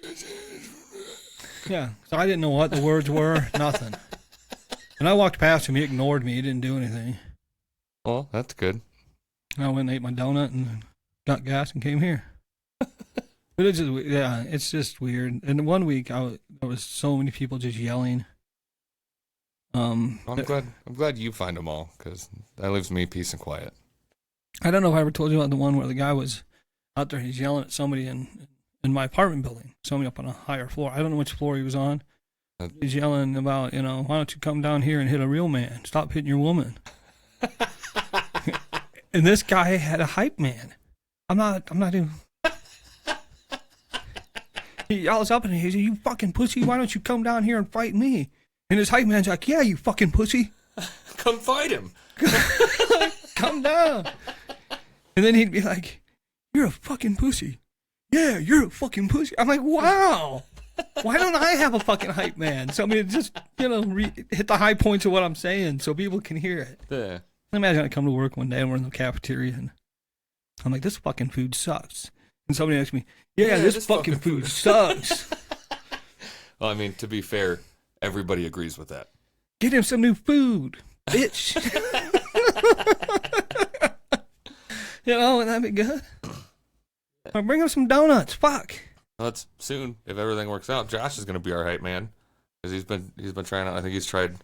B: Yeah. So I didn't know what the words were. Nothing. And I walked past him. He ignored me. He didn't do anything.
A: Well, that's good.
B: I went and ate my donut and got gas and came here. But it's just weird. And 1 week, there was so many people just yelling.
A: I'm glad you find them all, because that leaves me peace and quiet.
B: I don't know if I ever told you about the one where the guy was out there. He's yelling at somebody in my apartment building. Somebody up on a higher floor. I don't know which floor he was on. He's yelling about, why don't you come down here and hit a real man? Stop hitting your woman. And this guy had a hype man. I'm not even. He yells up and he says, you fucking pussy, why don't you come down here and fight me? And his hype man's like, yeah, you fucking pussy.
A: Come fight him.
B: Come down. And then he'd be like, you're a fucking pussy. Yeah, you're a fucking pussy. I'm like, wow. Why don't I have a fucking hype man? So I mean, just hit the high points of what I'm saying so people can hear it.
A: Yeah.
B: Imagine I come to work one day and we're in the cafeteria and I'm like, this fucking food sucks. And somebody asks me, yeah, this fucking food sucks.
A: Well, I mean, to be fair, everybody agrees with that.
B: Get him some new food, bitch. And that'd be good. Or bring him some donuts. Fuck.
A: Well, it's soon, if everything works out, Josh is going to be our hype man. Because he's been trying out, I think he's tried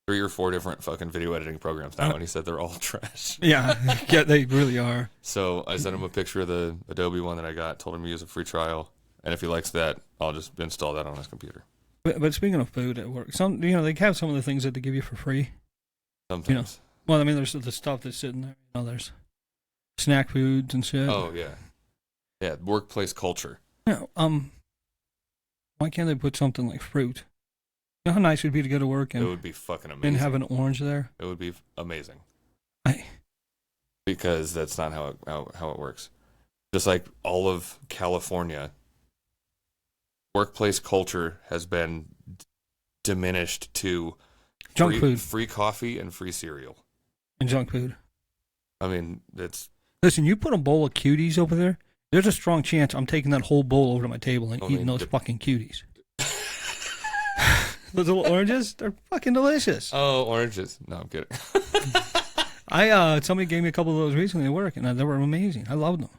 A: 3 or 4 different fucking video editing programs now, and he said they're all trash.
B: Yeah, they really are.
A: So I sent him a picture of the Adobe one that I got, told him to use a free trial, and if he likes that, I'll just install that on his computer.
B: But speaking of food at work, they have some of the things that they give you for free.
A: Sometimes.
B: Well, I mean, there's the stuff that's sitting there. There's snack foods and shit.
A: Oh yeah, yeah. Workplace culture.
B: Yeah. Why can't they put something like fruit? You know how nice it would be to go to work and
A: it would be fucking amazing.
B: And have an orange there.
A: It would be amazing. Because that's not how it works. Just like all of California, workplace culture has been diminished to
B: junk food,
A: free coffee, and free cereal.
B: And junk food.
A: I mean, it's...
B: Listen, you put a bowl of cuties over there, there's a strong chance I'm taking that whole bowl over to my table and eating those fucking cuties. Those little oranges, they're fucking delicious.
A: Oh, oranges. No, I'm kidding.
B: Somebody gave me a couple of those recently at work, and they were amazing. I loved them.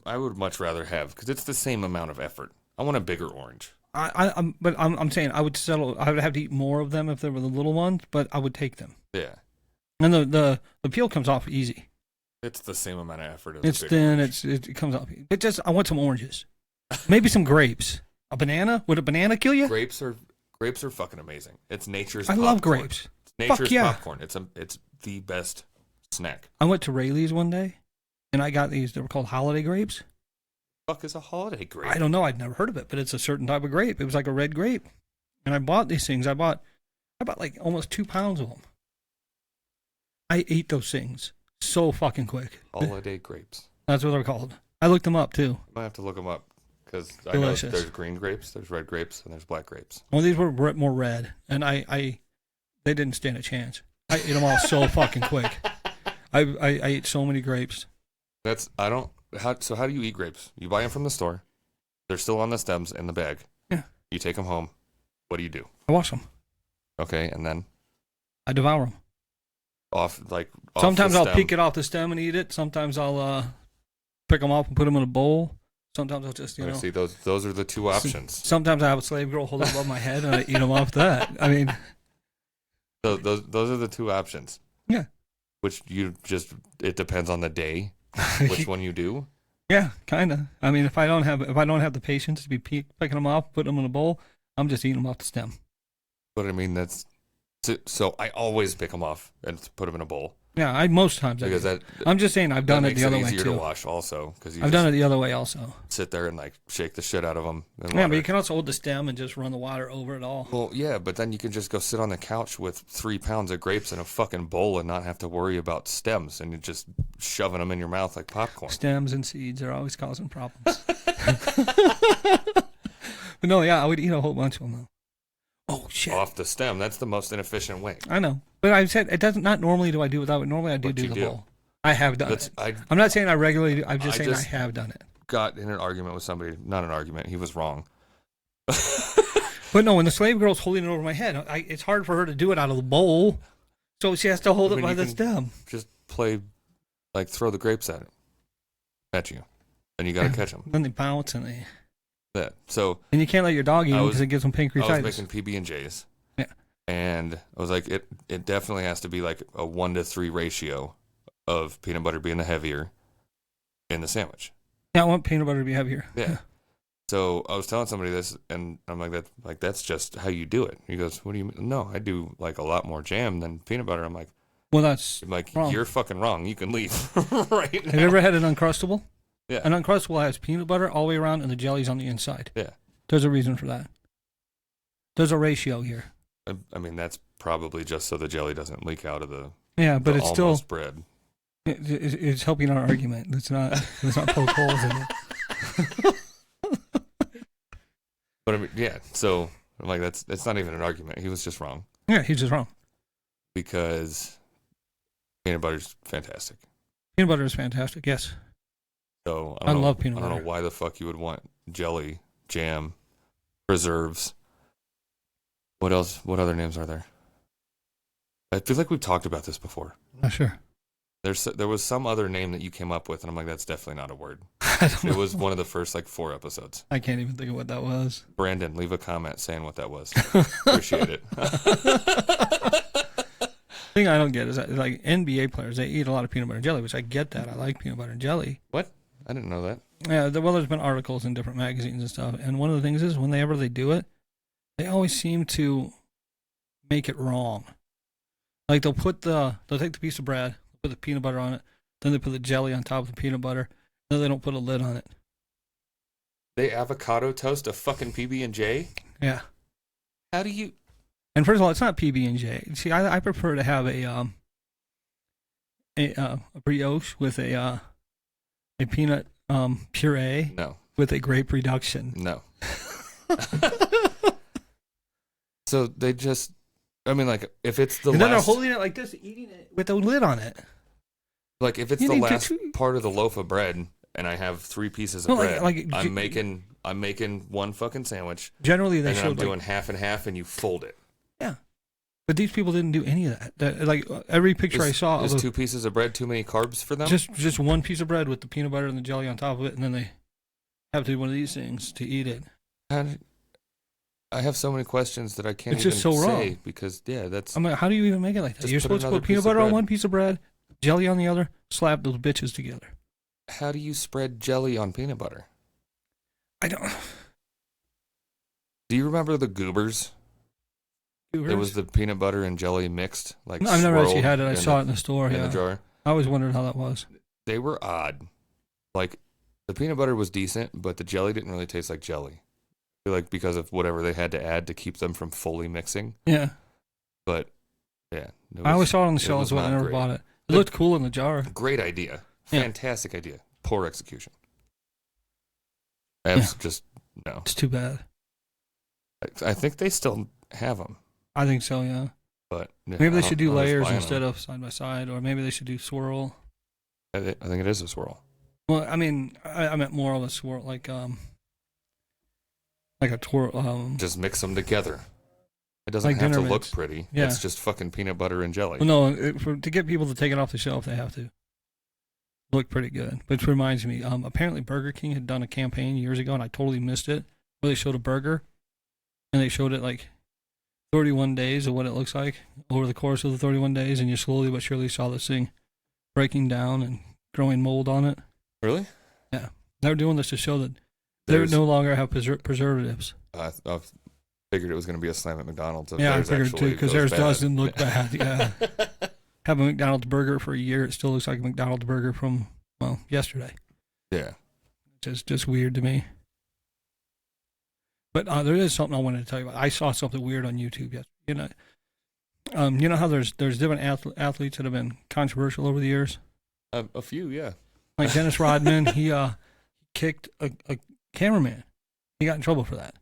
A: I would much rather have, because it's the same amount of effort. I want a bigger orange.
B: I'm saying I would settle. I would have to eat more of them if they were the little ones, but I would take them.
A: Yeah.
B: And the peel comes off easy.
A: It's the same amount of effort as
B: it's
A: a big
B: thin.
A: orange.
B: It comes off. But just I want some oranges, maybe some grapes. A banana? Would a banana kill you?
A: Grapes are fucking amazing. It's nature's.
B: I love grapes.
A: It's nature's
B: Fuck yeah.
A: popcorn. It's the best snack.
B: I went to Rayleigh's one day, and I got these. They were called holiday grapes.
A: Fuck is a holiday grape?
B: I don't know. I'd never heard of it, but it's a certain type of grape. It was like a red grape, and I bought these things. I bought like almost 2 pounds of them. I ate those things so fucking quick.
A: Holiday grapes.
B: That's what they're called. I looked them up too.
A: I might have to look them up because I know there's green grapes, there's red grapes, and there's black grapes.
B: Well, these were more red, and they didn't stand a chance. I ate them all so fucking quick. I ate so many grapes.
A: How do you eat grapes? You buy them from the store. They're still on the stems in the bag.
B: Yeah.
A: You take them home. What do you do?
B: I wash them.
A: Okay, and then?
B: I devour them. Sometimes I'll pick it off the stem and eat it. Sometimes I'll pick them off and put them in a bowl. Sometimes I'll just,
A: See, those are the 2 options.
B: Sometimes I have a slave girl hold it above my head and I eat them off that. I mean.
A: So those are the 2 options.
B: Yeah.
A: Which it depends on the day, which one you do.
B: Yeah, kind of. I mean, if I don't have the patience to be picking them off, putting them in a bowl, I'm just eating them off the stem.
A: But I mean, so I always pick them off and put them in a bowl.
B: Yeah, most times.
A: Because
B: I'm just saying I've done it the other way too.
A: Easier to wash also because
B: I've done it the other way also.
A: Sit there and like shake the shit out of them.
B: Yeah, but you can also hold the stem and just run the water over it all.
A: Well, yeah, but then you can just go sit on the couch with 3 pounds of grapes in a fucking bowl and not have to worry about stems and you're just shoving them in your mouth like popcorn.
B: Stems and seeds are always causing problems. But no, yeah, I would eat a whole bunch of them though. Oh shit!
A: Off the stem. That's the most inefficient way.
B: I know, but I said it doesn't. Not normally do I do it that way. Normally I do the bowl. I have done it. I'm not saying I regularly do. I'm just saying I have done it.
A: Got in an argument with somebody. Not an argument. He was wrong.
B: But no, when the slave girl's holding it over my head, it's hard for her to do it out of the bowl, so she has to hold it by the stem.
A: Just throw the grapes at you, and you got to catch them.
B: Then they bounce and they.
A: Yeah. So.
B: And you can't let your dog eat them because it gives them pancreatitis.
A: I was making PB&Js.
B: Yeah.
A: And I was like, it definitely has to be like a 1-to-3 ratio of peanut butter being the heavier in the sandwich.
B: Yeah, I want peanut butter to be heavier.
A: Yeah. So I was telling somebody this, and I'm like, that's just how you do it. He goes, what do you mean? No, I do like a lot more jam than peanut butter. I'm like,
B: well, that's wrong.
A: You're fucking wrong. You can leave right now.
B: Have you ever had an Uncrustable?
A: Yeah.
B: An Uncrustable has peanut butter all the way around and the jelly's on the inside.
A: Yeah.
B: There's a reason for that. There's a ratio here.
A: I mean, that's probably just so the jelly doesn't leak out of the
B: but it's still
A: bread.
B: It's helping our argument. Let's not poke holes in it.
A: But I mean, yeah. So I'm like, that's not even an argument. He was just wrong
B: Yeah, he's just wrong.
A: because peanut butter's fantastic.
B: Peanut butter is fantastic. Yes.
A: So
B: I love peanut
A: I don't
B: butter.
A: know why the fuck you would want jelly, jam, preserves. What else? What other names are there? I feel like we've talked about this before.
B: Not sure.
A: There was some other name that you came up with, and I'm like, that's definitely not a word.
B: I don't know.
A: It was one of the first 4 episodes.
B: I can't even think of what that was.
A: Brandon, leave a comment saying what that was. Appreciate it.
B: The thing I don't get is that, like, NBA players, they eat a lot of peanut butter and jelly, which I get that. I like peanut butter and jelly.
A: What? I didn't know that.
B: Yeah, well, there's been articles in different magazines and stuff, and one of the things is whenever they do it, they always seem to make it wrong. Like they'll take the piece of bread, put the peanut butter on it, then they put the jelly on top of the peanut butter, then they don't put a lid on it.
A: They avocado toast a fucking PB&J?
B: Yeah.
A: How do you?
B: And first of all, it's not PB&J. See, I prefer to have a brioche with a peanut puree
A: No.
B: with a grape reduction.
A: No. So they just, I mean, like, if it's the
B: And then they're
A: last,
B: holding it like this, eating it with a lid on it.
A: like, if it's
B: You
A: the
B: need to
A: last
B: chew-
A: part of the loaf of bread, and I have 3 pieces of
B: No,
A: bread, I'm
B: ge-
A: making one fucking sandwich,
B: Generally, they
A: and then I'm
B: should
A: doing half and half, and you fold it.
B: yeah. But these people didn't do any of that. Like every picture I saw,
A: Is
B: of
A: 2 pieces of bread too many carbs for them?
B: just one piece of bread with the peanut butter and the jelly on top of it, and then they have to do one of these things to eat it.
A: I have so many questions that I can't
B: It's
A: even
B: just so
A: say
B: wrong.
A: because that's
B: I'm like, how do you even make it like that?
A: Just
B: You're
A: put
B: supposed to
A: another
B: put peanut
A: piece of
B: butter on
A: bread.
B: one piece of bread, jelly on the other, slap those bitches together.
A: how do you spread jelly on peanut butter?
B: I don't.
A: Do you remember the Goobers? It was the peanut butter and jelly mixed, like
B: I've never actually
A: swirled
B: had it. I saw it in the store.
A: in
B: Yeah,
A: the jar.
B: I always wondered how that was.
A: They were odd. Like the peanut butter was decent, but the jelly didn't really taste like jelly. I feel like because of whatever they had to add to keep them from fully mixing.
B: Yeah,
A: But yeah,
B: I always saw it on the
A: it
B: shelves,
A: was
B: but I
A: not
B: never
A: great.
B: bought it. It
A: But-
B: looked cool in the jar.
A: great idea,
B: Yeah.
A: fantastic idea, poor execution.
B: Yeah.
A: Just no.
B: It's too bad.
A: I think they still have them,
B: I think so. Yeah.
A: but yeah,
B: Maybe they should do layers
A: buying
B: instead
A: them.
B: of side by side, or maybe they should do swirl.
A: I think it is a swirl.
B: Well, I mean, I meant more of a swirl, like a twirl.
A: Just mix them together. It doesn't
B: Like
A: have to
B: dinner
A: look
B: mix.
A: pretty.
B: Yeah.
A: It's just fucking peanut butter and jelly.
B: Well, no, to get people to take it off the shelf, they have to look pretty good. Which reminds me, apparently Burger King had done a campaign years ago, and I totally missed it, where they showed a burger, and they showed it like 31 days of what it looks like over the course of the 31 days, and you slowly but surely saw this thing breaking down and growing mold on it.
A: Really?
B: They were doing this to show that they
A: There's-
B: no longer have preservatives.
A: I figured it was going to be a slam at McDonald's. if
B: Yeah, I
A: theirs
B: figured too,
A: actually
B: because
A: goes
B: theirs
A: bad.
B: doesn't look bad. Yeah. Have a McDonald's burger for a year, it still looks like a McDonald's burger from, well, yesterday.
A: Yeah.
B: Just weird to me. But there is something I wanted to tell you about. I saw something weird on YouTube yesterday. You know how there's different athletes that have been controversial over the years?
A: A few, yeah.
B: Like Dennis Rodman, he kicked a cameraman. He got in trouble for that.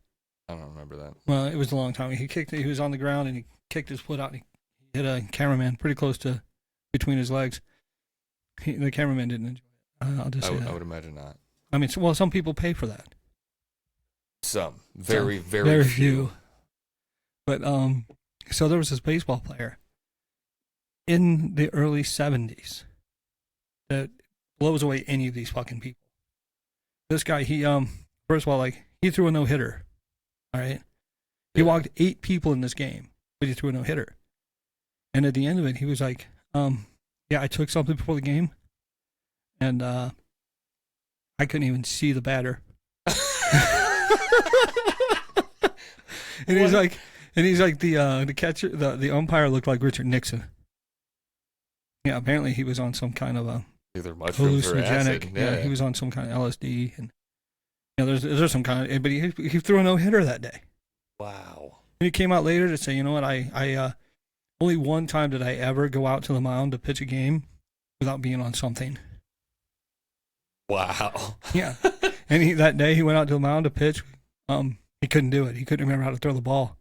A: I don't remember that.
B: Well, it was a long time. He was on the ground and he kicked his foot out and he hit a cameraman pretty close to between his legs. The cameraman didn't enjoy it. I'll just say that.
A: I would imagine not.
B: I mean, some people pay for that.
A: Some. Very
B: Very
A: few.
B: few. But so there was this baseball player in the early 70s that blows away any of these fucking people. This guy, he first of all, like, he threw a no-hitter. All right? He
A: Yeah.
B: walked 8 people in this game, but he threw a no-hitter. And at the end of it, he was like, yeah, I took something before the game, and I couldn't even see the batter. And he's like, the catcher, the umpire looked like Richard Nixon. Yeah, apparently he was on some kind of a
A: Either mushrooms or acid.
B: hallucinogenic. Yeah, he was on some kind of LSD, and there's some kind of. But he threw a no hitter that day.
A: Wow.
B: And he came out later to say, you know what, I only one time did I ever go out to the mound to pitch a game without being on something.
A: Wow.
B: Yeah, and that day he went out to the mound to pitch. He couldn't do it. He couldn't remember how to throw the ball.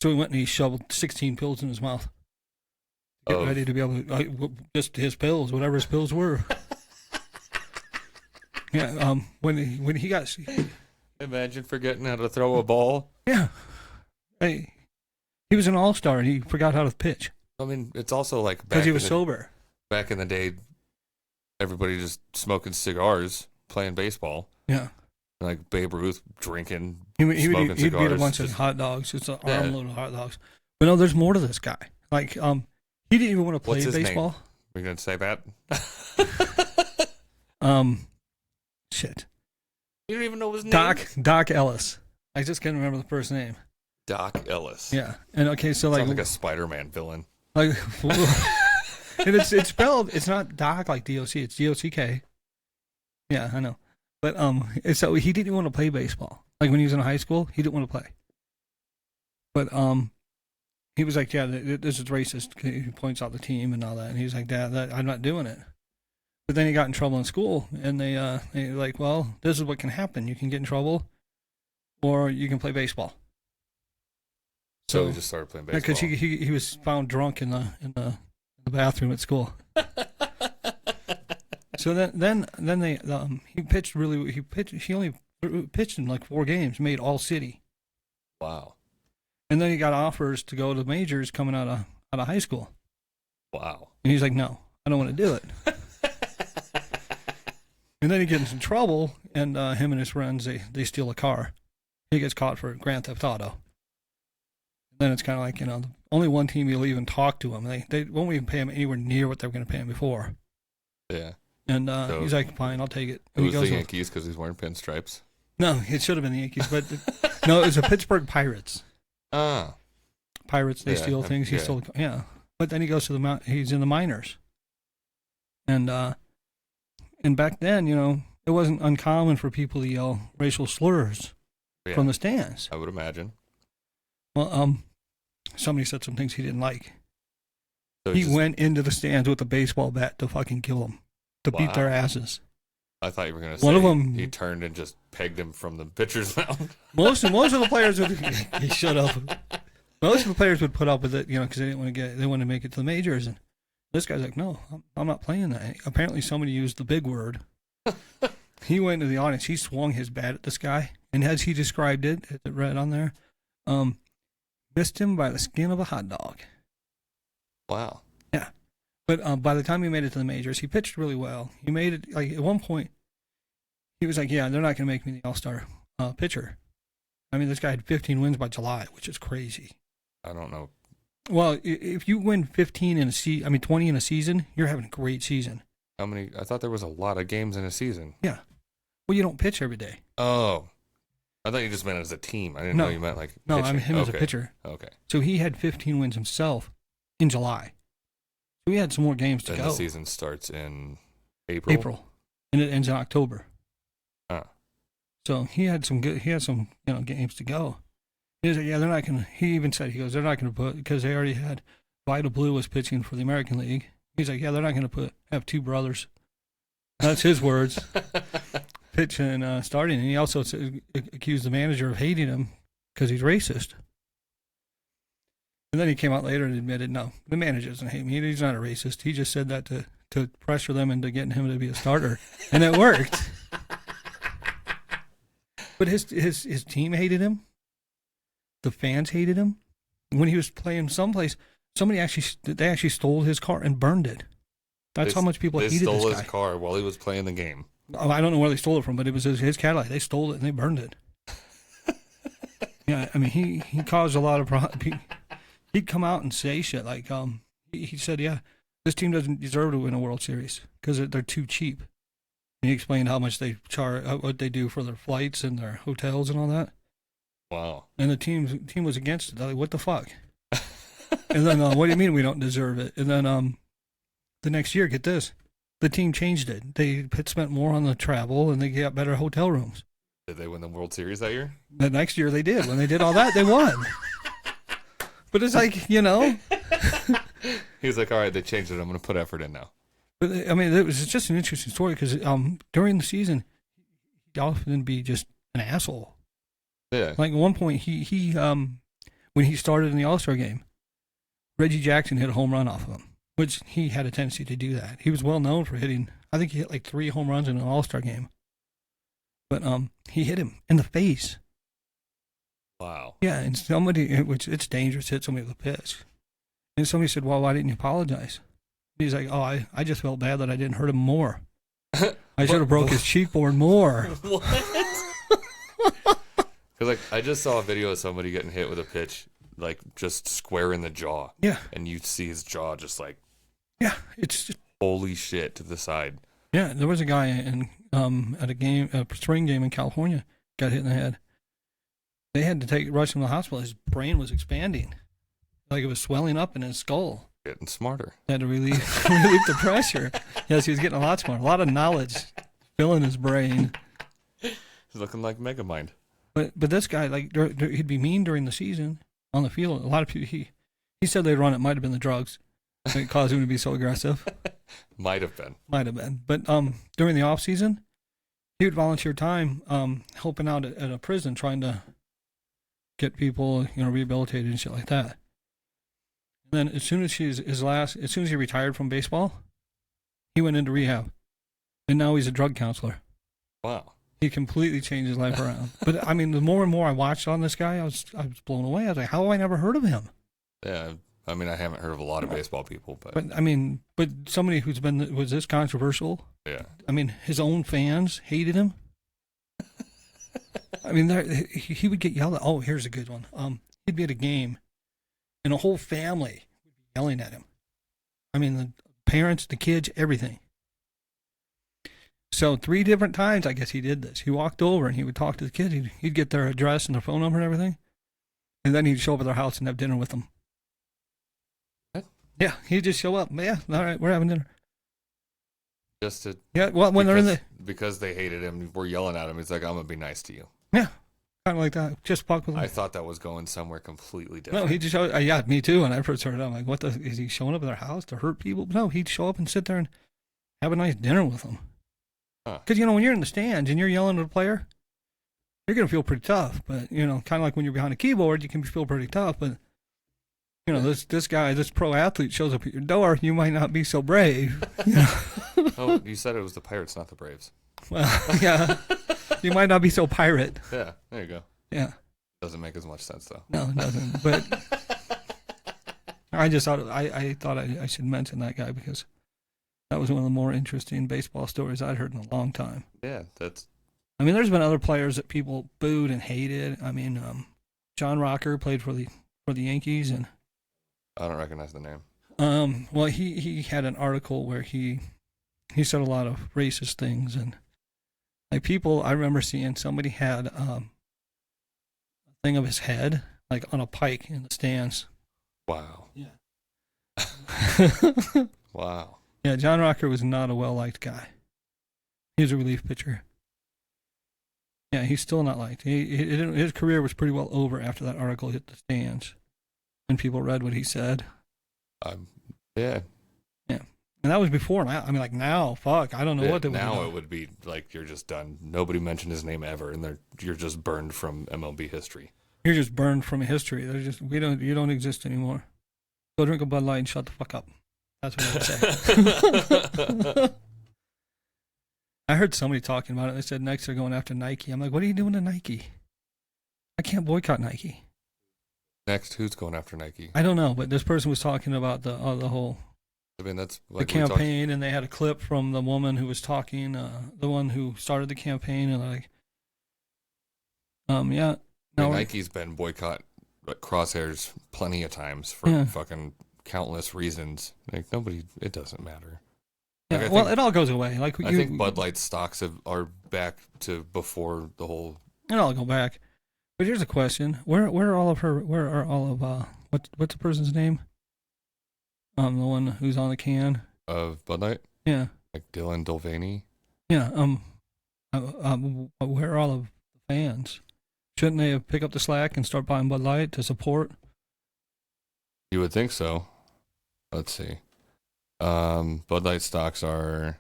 B: So he went and he shoveled 16 pills in his mouth. Get ready to be able to, just his pills, whatever his pills were. Yeah, when he got...
A: Imagine forgetting how to throw a ball.
B: Yeah. Hey, he was an all-star and he forgot how to pitch.
A: I mean, it's also like...
B: Because he was sober.
A: Back in the day, everybody just smoking cigars, playing baseball.
B: Yeah.
A: Like Babe Ruth drinking,
B: smoking
A: cigars.
B: He'd eat a bunch of hot dogs. It's an armload of hot dogs. But no, there's more to this guy. Like, he didn't even want to play baseball.
A: Name? We're going to say that?
B: Shit.
A: You don't even know his name?
B: Doc Ellis. I just can't remember the first name.
A: Doc Ellis.
B: Yeah. And okay, so like...
A: Sounds like a Spider-Man villain.
B: Like... And it's spelled, it's not Doc like D-O-C, it's D-O-C-K. Yeah, I know. But so he didn't want to play baseball. Like when he was in high school, he didn't want to play. But he was like, yeah, this is racist. He points out the team and all that. And he's like, Dad, I'm not doing it. But then he got in trouble in school, and they were like, well, this is what can happen. You can get in trouble, or you can play baseball.
A: So he just started playing baseball.
B: Because he was found drunk in the bathroom at school. So then they he pitched really he only pitched in like 4 games, made all city.
A: Wow.
B: And then he got offers to go to majors coming out of high school.
A: Wow.
B: And he's like, no, I don't want to do it. And then he gets in trouble, and him and his friends they steal a car. He gets caught for Grand Theft Auto. Then it's kind of like, only one team will even talk to him. They won't even pay him anywhere near what they were going to pay him before.
A: Yeah.
B: And he's like, fine, I'll take it.
A: It was the Yankees because he's wearing pinstripes.
B: No, it should have been the Yankees, but no, it was the Pittsburgh Pirates.
A: Ah.
B: Pirates, they steal things. He stole, But then he goes to he's in the minors. And back then, it wasn't uncommon for people to yell racial slurs from the stands.
A: I would imagine.
B: Well, somebody said some things he didn't like.
A: So
B: he went into the stands with a baseball bat to fucking kill them, to beat their asses.
A: I thought you were going to say
B: one of them,
A: he turned and just pegged him from the pitcher's mound.
B: Most of the players would. He shut up. Most of the players would put up with it, because they didn't want to they wanted to make it to the majors. And this guy's like, no, I'm not playing that. Apparently, somebody used the big word. He went into the audience. He swung his bat at this guy, and as he described it, it read on there, missed him by the skin of a hot dog.
A: Wow.
B: Yeah. But by the time he made it to the majors, he pitched really well. He made it, like, at one point, he was like, yeah, they're not going to make me the all-star pitcher. I mean, this guy had 15 wins by July, which is crazy.
A: I don't know.
B: Well, if you win 20 in a season, you're having a great season.
A: How many? I thought there was a lot of games in a season.
B: Yeah. Well, you don't pitch every day.
A: Oh. I thought you just meant as a team. I didn't know you meant like pitching.
B: No, I mean him as a pitcher.
A: Okay.
B: So he had 15 wins himself in July. So we had some more games to go.
A: And the season starts in April?
B: April. And it ends in October.
A: Huh.
B: So he had some games to go. He was like, yeah, they're not going to, he even said, they're not going to put, because they already had, Vida Blue was pitching for the American League. He's like, yeah, they're not going to have 2 brothers. That's his words. Pitching and starting. And he also accused the manager of hating him because he's racist. And then he came out later and admitted, no, the manager doesn't hate me. He's not a racist. He just said that to pressure them into getting him to be a starter. And it worked. But his team hated him. The fans hated him. When he was playing someplace, they actually stole his car and burned it. That's how much people hated this guy. They stole his
A: car while he was playing the game.
B: Oh, I don't know where they stole it from, but it was his Cadillac. They stole it and they burned it. Yeah, I mean, he caused a lot of problems. He'd come out and say shit like, he said, yeah, this team doesn't deserve to win a World Series because they're too cheap. And he explained how much they charge, what they do for their flights and their hotels and all that.
A: Wow.
B: And the team was against it. They're like, what the fuck? And then, what do you mean we don't deserve it? And then the next year, get this, the team changed it. They spent more on the travel and they got better hotel rooms.
A: Did they win the World Series that year?
B: The next year they did. When they did all that, they won. But it's like,
A: He's like, all right, they changed it. I'm going to put effort in now.
B: But I mean, it was just an interesting story because during the season, he'd often be just an asshole.
A: Yeah.
B: Like at one point, he when he started in the All-Star game, Reggie Jackson hit a home run off of him, which he had a tendency to do that. He was well known for hitting. I think he hit like 3 home runs in an All-Star game. But he hit him in the face.
A: Wow.
B: Yeah, and somebody, which it's dangerous to hit somebody with a pitch. And somebody said, "Well, why didn't you apologize?" He's like, "Oh, I just felt bad that I didn't hurt him more. I should have broke his cheekbone more."
A: What? Because like I just saw a video of somebody getting hit with a pitch, like just square in the jaw.
B: Yeah.
A: And you see his jaw just like,
B: Yeah, it's just,
A: holy shit, to the side.
B: yeah. There was a guy in at a spring game in California, got hit in the head. They had to rush him to the hospital. His brain was expanding, like it was swelling up in his skull.
A: Getting smarter.
B: They had to relieve the pressure. Yes, he was getting a lot smarter. A lot of knowledge filling his brain.
A: He's looking like Megamind.
B: But this guy, like, he'd be mean during the season on the field. A lot of people, he said later on it might have been the drugs that caused him to be so aggressive.
A: Might have been.
B: Might have been. But during the off season, he would volunteer time helping out at a prison, trying to get people, rehabilitated and shit like that. And then as soon as he retired from baseball, he went into rehab, and now he's a drug counselor.
A: Wow.
B: He completely changed his life around. But I mean, the more and more I watched on this guy, I was blown away. I was like, how have I never heard of him?
A: Yeah. I mean, I haven't heard of a lot of baseball people, but
B: I mean, somebody was this controversial.
A: yeah.
B: I mean, his own fans hated him. I mean, he would get yelled at. Oh, here's a good one. He'd be at a game, and a whole family would be yelling at him. I mean, the parents, the kids, everything. So 3 different times, I guess he did this. He walked over and he would talk to the kids. He'd get their address and their phone number and everything, and then he'd show up at their house and have dinner with them.
A: What?
B: Yeah, he'd just show up. Yeah, all right, we're having dinner.
A: Just to
B: Yeah, well, when they're in the
A: because they hated him, we're yelling at him. He's like, I'm gonna be nice to you.
B: yeah, kind of like that. Just fuck with him.
A: I thought that was going somewhere completely different.
B: No, he just showed. Yeah, me too. When I first heard it, I'm like, what is he showing up at their house to hurt people? No, he'd show up and sit there and have a nice dinner with them. Because when you're in the stands and you're yelling at a player, you're gonna feel pretty tough. But kind of like when you're behind a keyboard, you can feel pretty tough. But this guy, this pro athlete shows up at your door, you might not be so brave.
A: Oh, you said it was the Pirates, not the Braves.
B: Well, yeah, you might not be so pirate.
A: Yeah, there you go.
B: Yeah,
A: doesn't make as much sense though.
B: No, it doesn't. But I just thought I thought I should mention that guy because that was one of the more interesting baseball stories I'd heard in a long time.
A: Yeah, that's.
B: I mean, there's been other players that people booed and hated. I mean, John Rocker played for the Yankees, and
A: I don't recognize the name.
B: Well, he had an article where he said a lot of racist things, and like people, I remember seeing somebody had a thing of his head like on a pike in the stands.
A: Wow.
B: Yeah.
A: Wow.
B: Yeah, John Rocker was not a well-liked guy. He was a relief pitcher. Yeah, he's still not liked. His career was pretty well over after that article hit the stands, and people read what he said.
A: Yeah.
B: Yeah, and that was before. Now, I mean, like now, fuck, I don't know what they would do.
A: Now it would be like you're just done. Nobody mentioned his name ever, and you're just burned from MLB history.
B: You're just burned from history. You don't exist anymore. Go drink a Bud Light and shut the fuck up. That's what I would say. I heard somebody talking about it. They said next they're going after Nike. I'm like, what are you doing to Nike? I can't boycott Nike.
A: Next, who's going after Nike?
B: I don't know, but this person was talking about the whole.
A: I mean, that's like
B: the campaign, and they had a clip from the woman who was talking, the one who started the campaign, and like, yeah.
A: No, Nike's been boycott crosshairs plenty of times for fucking countless reasons. Like nobody, it doesn't matter.
B: Yeah,
A: like,
B: well, it all goes away. Like
A: I think Bud Light stocks are back to before the whole.
B: It all go back. But here's a question: Where are all of what's the person's name? The one who's on the can
A: of Bud Light.
B: Yeah.
A: Like Dylan Mulvaney.
B: Yeah. Where are all of the fans? Shouldn't they pick up the slack and start buying Bud Light to support?
A: You would think so. Let's see. Bud Light stocks are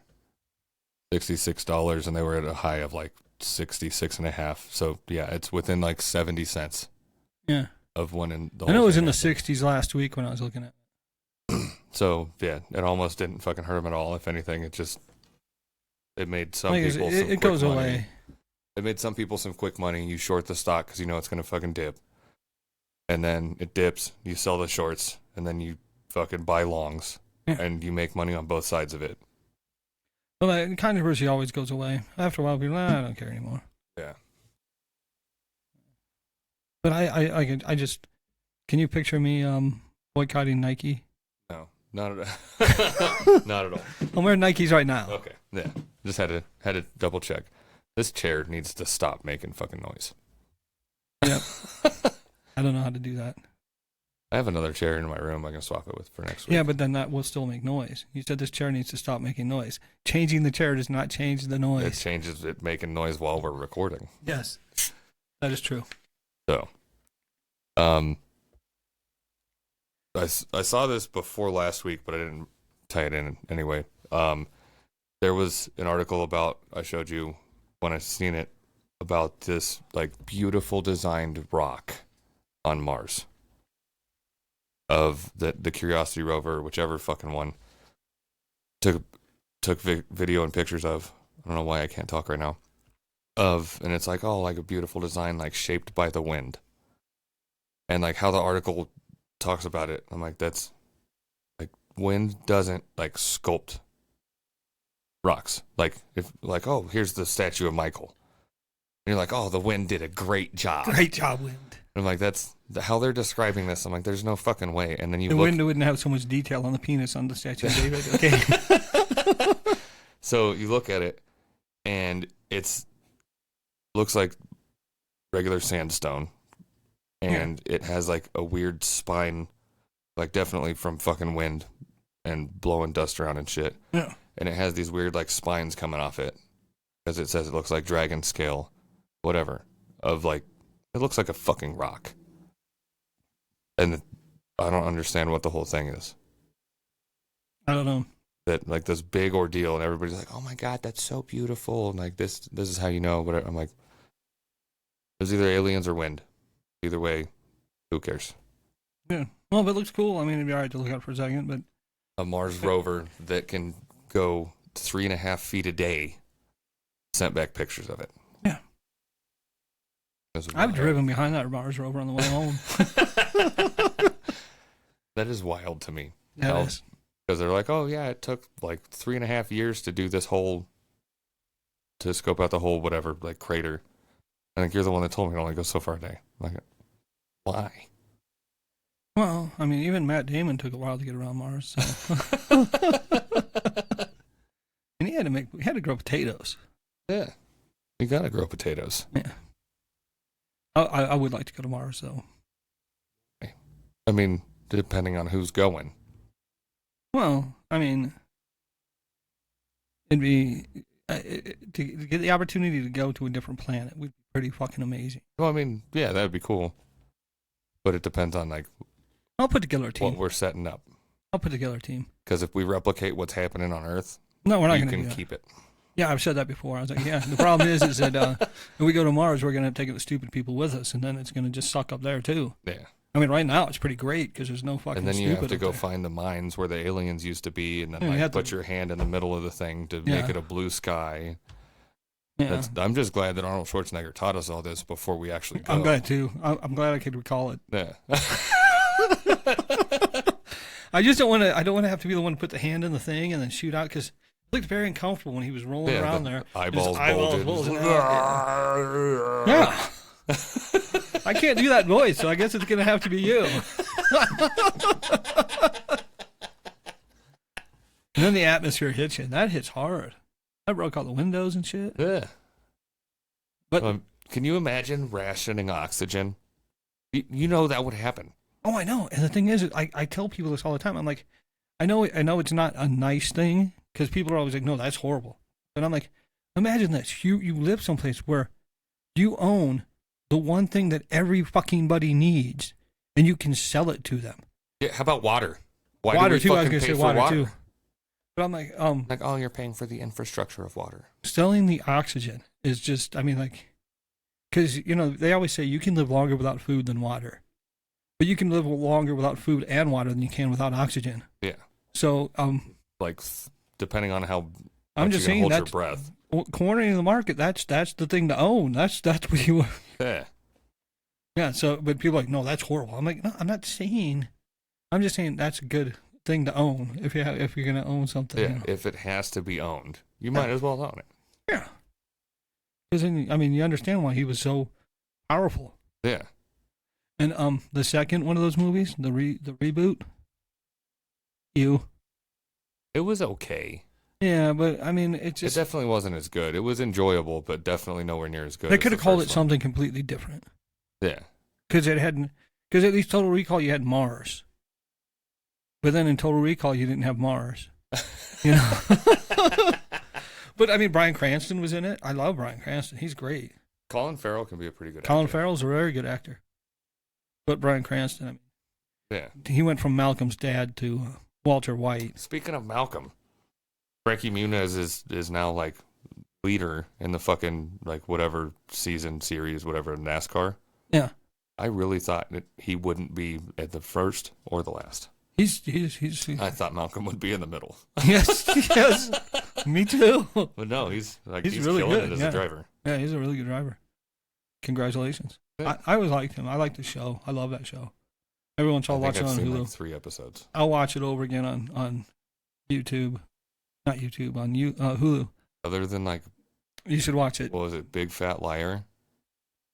A: $66, and they were at a high of like 66.5. So yeah, it's within like 70 cents
B: Yeah.
A: of when in the
B: I know
A: whole
B: it was
A: thing
B: in the
A: happened.
B: 60s last week when I was looking at it.
A: So yeah, it almost didn't fucking hurt them at all. If anything, it made some
B: Like,
A: people some
B: it
A: quick
B: goes
A: money.
B: away.
A: It made some people some quick money. You short the stock because you know it's gonna fucking dip, and then it dips. You sell the shorts, and then you fucking buy longs,
B: Yeah.
A: and you make money on both sides of it.
B: Well, that controversy always goes away. After a while, people, I don't care anymore.
A: Yeah.
B: But I just, can you picture me boycotting Nike?
A: No, not at all. Not at all.
B: I'm wearing Nikes right now.
A: Okay. Yeah. Just had to double check. This chair needs to stop making fucking noise.
B: Yep. I don't know how to do that.
A: I have another chair in my room I can swap it with for next week.
B: Yeah, but then that will still make noise. You said this chair needs to stop making noise. Changing the chair does not change the
A: It
B: noise.
A: changes it making noise while we're recording.
B: Yes, that is true.
A: So, I saw this before last week, but I didn't tie it in anyway. There was an article about, I showed you when I seen it, about this like beautiful designed rock on Mars of the Curiosity rover, whichever fucking one, took video and pictures of. I don't know why I can't talk right now. And it's like, oh, like a beautiful design, like shaped by the wind. And like how the article talks about it, I'm like, that's like, wind doesn't like sculpt rocks. Like, if like, oh, here's the statue of Michael. And you're like, oh, the wind did a great job.
B: Great job, wind.
A: And I'm like, that's how they're describing this. I'm like, there's no fucking way. And then you
B: The
A: look,
B: wind wouldn't have so much detail on the penis on the statue of David. Okay.
A: so you look at it, and looks like regular sandstone, and it has like a weird spine, like definitely from fucking wind and blowing dust around and shit.
B: Yeah.
A: And it has these weird like spines coming off it, because it says it looks like dragon scale, whatever, of like, it looks like a fucking rock. And I don't understand what the whole thing is.
B: I don't know.
A: That like this big ordeal, and everybody's like, "Oh my god, that's so beautiful!" And like this is how you know. But I'm like, there's either aliens or wind. Either way, who cares?
B: Yeah. Well, if it looks cool, I mean, it'd be all right to look at for a second. But
A: A Mars rover that can go 3.5 feet a day sent back pictures of it.
B: Yeah.
A: That's
B: I've
A: wild.
B: driven behind that Mars rover on the way home.
A: That is wild to me.
B: Yeah, it is.
A: Because they're like, oh yeah, it took like 3.5 years to do this to scope out the whole whatever, like crater. I think you're the one that told me it only goes so far a day. I'm like, why?
B: Well, I mean, even Matt Damon took a while to get around Mars. So. And he had to grow potatoes.
A: Yeah. You gotta grow potatoes.
B: Yeah. I would like to go to Mars, though.
A: I mean, depending on who's going.
B: Well, I mean, it'd be to get the opportunity to go to a different planet would be pretty fucking amazing.
A: Well, I mean, yeah, that'd be cool. But it depends on like
B: I'll put together a team.
A: what we're setting up.
B: I'll put together a team.
A: Because if we replicate what's happening on Earth,
B: No, we're not
A: you
B: going to do
A: can
B: that.
A: keep it.
B: Yeah, I've said that before. I was like, yeah. The problem is that when we go to Mars, we're going to take the stupid people with us, and then it's going to just suck up there too.
A: Yeah.
B: I mean, right now it's pretty great because there's no fucking.
A: And then you
B: stupid
A: have to
B: up
A: go
B: there.
A: find the mines where the aliens used to be, and then
B: Yeah, you
A: like
B: have to-
A: put your hand in the middle of the thing to
B: Yeah.
A: make it a blue sky.
B: Yeah,
A: I'm just glad that Arnold Schwarzenegger taught us all this before we actually go.
B: I'm glad too. I'm glad I could recall it.
A: Yeah.
B: I just don't want to. I don't want to have to be the one to put the hand in the thing and then shoot out because it looked very uncomfortable when he was rolling
A: Yeah,
B: around
A: the
B: there.
A: eyeballs
B: His
A: bulging.
B: bulging out. Yeah. I can't do that voice, so I guess it's gonna have to be you. And then the atmosphere hits you, and that hits hard. That broke all the windows and shit.
A: Yeah.
B: But
A: Can you imagine rationing oxygen? You know that would happen.
B: oh, I know. And the thing is, I tell people this all the time. I'm like, I know it's not a nice thing because people are always like, no, that's horrible. But I'm like, imagine this: you live someplace where you own the one thing that every fucking buddy needs, and you can sell it to them.
A: Yeah, how about water? Why
B: Water
A: do we
B: too. I was
A: fucking
B: gonna
A: pay
B: say
A: for
B: water too. But I'm like,
A: Like, oh, you're paying for the infrastructure of water.
B: selling the oxygen is just, I mean, like, because, you know, they always say you can live longer without food than water. But you can live longer without food and water than you can without oxygen.
A: Yeah.
B: So,
A: Like, depending on how
B: I'm
A: much
B: just
A: you can
B: saying
A: hold your
B: that
A: breath.
B: cornering the market, that's the thing to own. That's what you.
A: Yeah.
B: Yeah. So, but people are like, no, that's horrible. I'm like, no, I'm not saying. I'm just saying that's a good thing to own if you're gonna own something.
A: Yeah.
B: You know?
A: If it has to be owned, you might as well own it.
B: Yeah. Because I mean, you understand why he was so powerful.
A: Yeah.
B: And the second one of those movies, the reboot.
A: It was okay.
B: Yeah, but I mean,
A: It definitely wasn't as good. It was enjoyable, but definitely nowhere near as good.
B: They
A: as
B: could have
A: the
B: called it
A: first one.
B: something completely different.
A: Yeah.
B: Because at least Total Recall you had Mars. But then in Total Recall you didn't have Mars. You know. But I mean, Bryan Cranston was in it. I love Bryan Cranston. He's great.
A: Colin Farrell can be a pretty good
B: Colin
A: actor.
B: Farrell's a very good actor. But Bryan Cranston, I mean,
A: Yeah.
B: he went from Malcolm's dad to Walter White.
A: Speaking of Malcolm, Frankie Muniz is now like leader in the fucking like whatever season series, whatever NASCAR.
B: Yeah.
A: I really thought that he wouldn't be at the first or the last.
B: He's
A: I thought Malcolm would be in the middle.
B: yes, yes. Me too.
A: But no, he's
B: He's
A: really
B: really
A: killing
B: good,
A: it as
B: yeah.
A: a driver.
B: Yeah, he's a really good driver. Congratulations.
A: Yeah.
B: I always liked him. I like the show. I love that show. Every once in a while, I'll watch it
A: I've
B: on
A: seen
B: Hulu.
A: like 3 episodes.
B: I'll watch it over again on YouTube. Not YouTube, on Hulu.
A: Other than like,
B: You should watch it.
A: what was it, Big Fat Liar?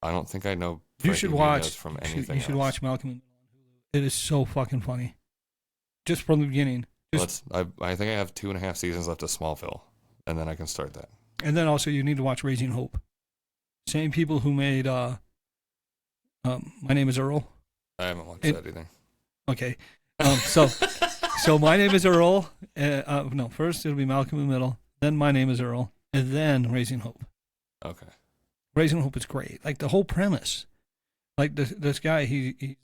A: I don't think I know.
B: You should
A: Frankie
B: watch.
A: Muniz from
B: You
A: anything.
B: should
A: else.
B: watch Malcolm in the Middle on Hulu. It is so fucking funny. Just from the beginning.
A: I think I have 2.5 seasons left of Smallville, and then I can start that.
B: And then also you need to watch Raising Hope. Same people who made My Name is Earl.
A: I haven't watched that either.
B: Okay. So My Name is Earl. No, first it'll be Malcolm in the Middle, then My Name is Earl, and then Raising Hope.
A: Okay.
B: Raising Hope is great. Like the whole premise. Like this guy, he's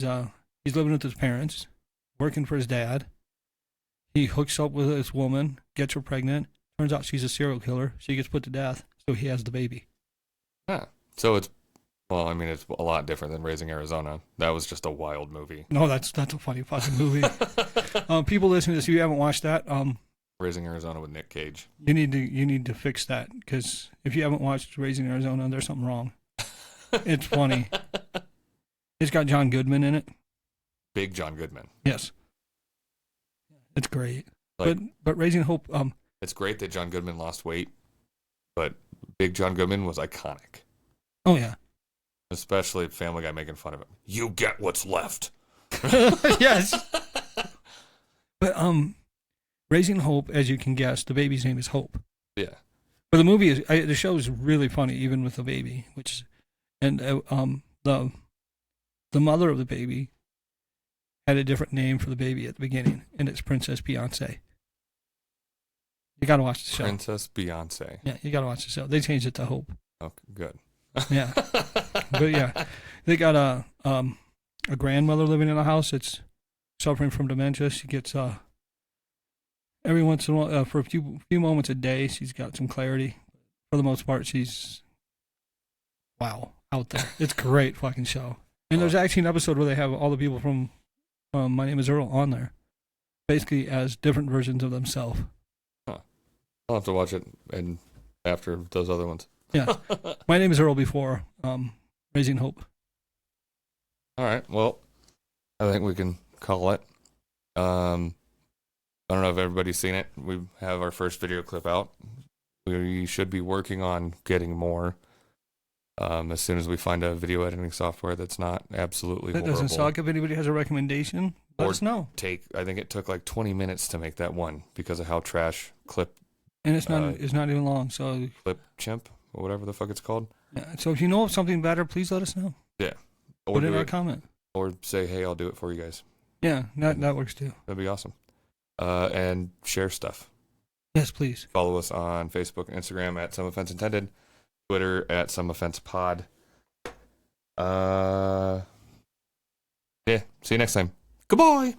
B: living with his parents, working for his dad. He hooks up with this woman, gets her pregnant. Turns out she's a serial killer. She gets put to death, so he has the baby.
A: Huh. So it's a lot different than Raising Arizona. That was just a wild movie.
B: No, that's a funny fucking movie. People listening to this, if you haven't watched that,
A: Raising Arizona with Nick Cage.
B: you need to fix that, because if you haven't watched Raising Arizona, there's something wrong. It's funny. It's got John Goodman in it.
A: Big John Goodman.
B: Yes, it's great.
A: Like,
B: but Raising Hope,
A: it's great that John Goodman lost weight, but Big John Goodman was iconic.
B: oh yeah,
A: Especially Family Guy making fun of him. You get what's left.
B: yes. But Raising Hope, as you can guess, the baby's name is Hope.
A: Yeah.
B: But the show is really funny, even with the baby, the mother of the baby had a different name for the baby at the beginning, and it's Princess Beyonce. You got to watch the show.
A: Princess Beyonce.
B: Yeah, you got to watch the show. They changed it to Hope.
A: Oh, good.
B: Yeah, but yeah, they got a grandmother living in the house that's suffering from dementia. She gets every once in a while, for a few moments a day, she's got some clarity. For the most part, she's out there. It's a great fucking show. And there's actually an episode where they have all the people from My Name is Earl on there, basically as different versions of themselves.
A: I'll have to watch it and after those other ones.
B: Yeah, My Name is Earl before Raising Hope.
A: All right. Well, I think we can call it. I don't know if everybody's seen it. We have our first video clip out. We should be working on getting more as soon as we find a video editing software that's not absolutely
B: That
A: horrible.
B: doesn't suck. If anybody has a recommendation, let
A: Or
B: us know.
A: I think it took like 20 minutes to make that one because of how trash Clip
B: And it's not even long. So
A: Chimp or whatever the fuck it's called.
B: yeah. So if you know of something better, please let us know.
A: Yeah. Or
B: Put it in
A: do
B: our
A: it,
B: comment.
A: or say, hey, I'll do it for you guys.
B: Yeah, that works too.
A: That'd be awesome. And share stuff.
B: Yes, please.
A: Follow us on Facebook and Instagram at Some Offense Intended, Twitter at Some Offense Pod. Yeah, see you next time. Goodbye.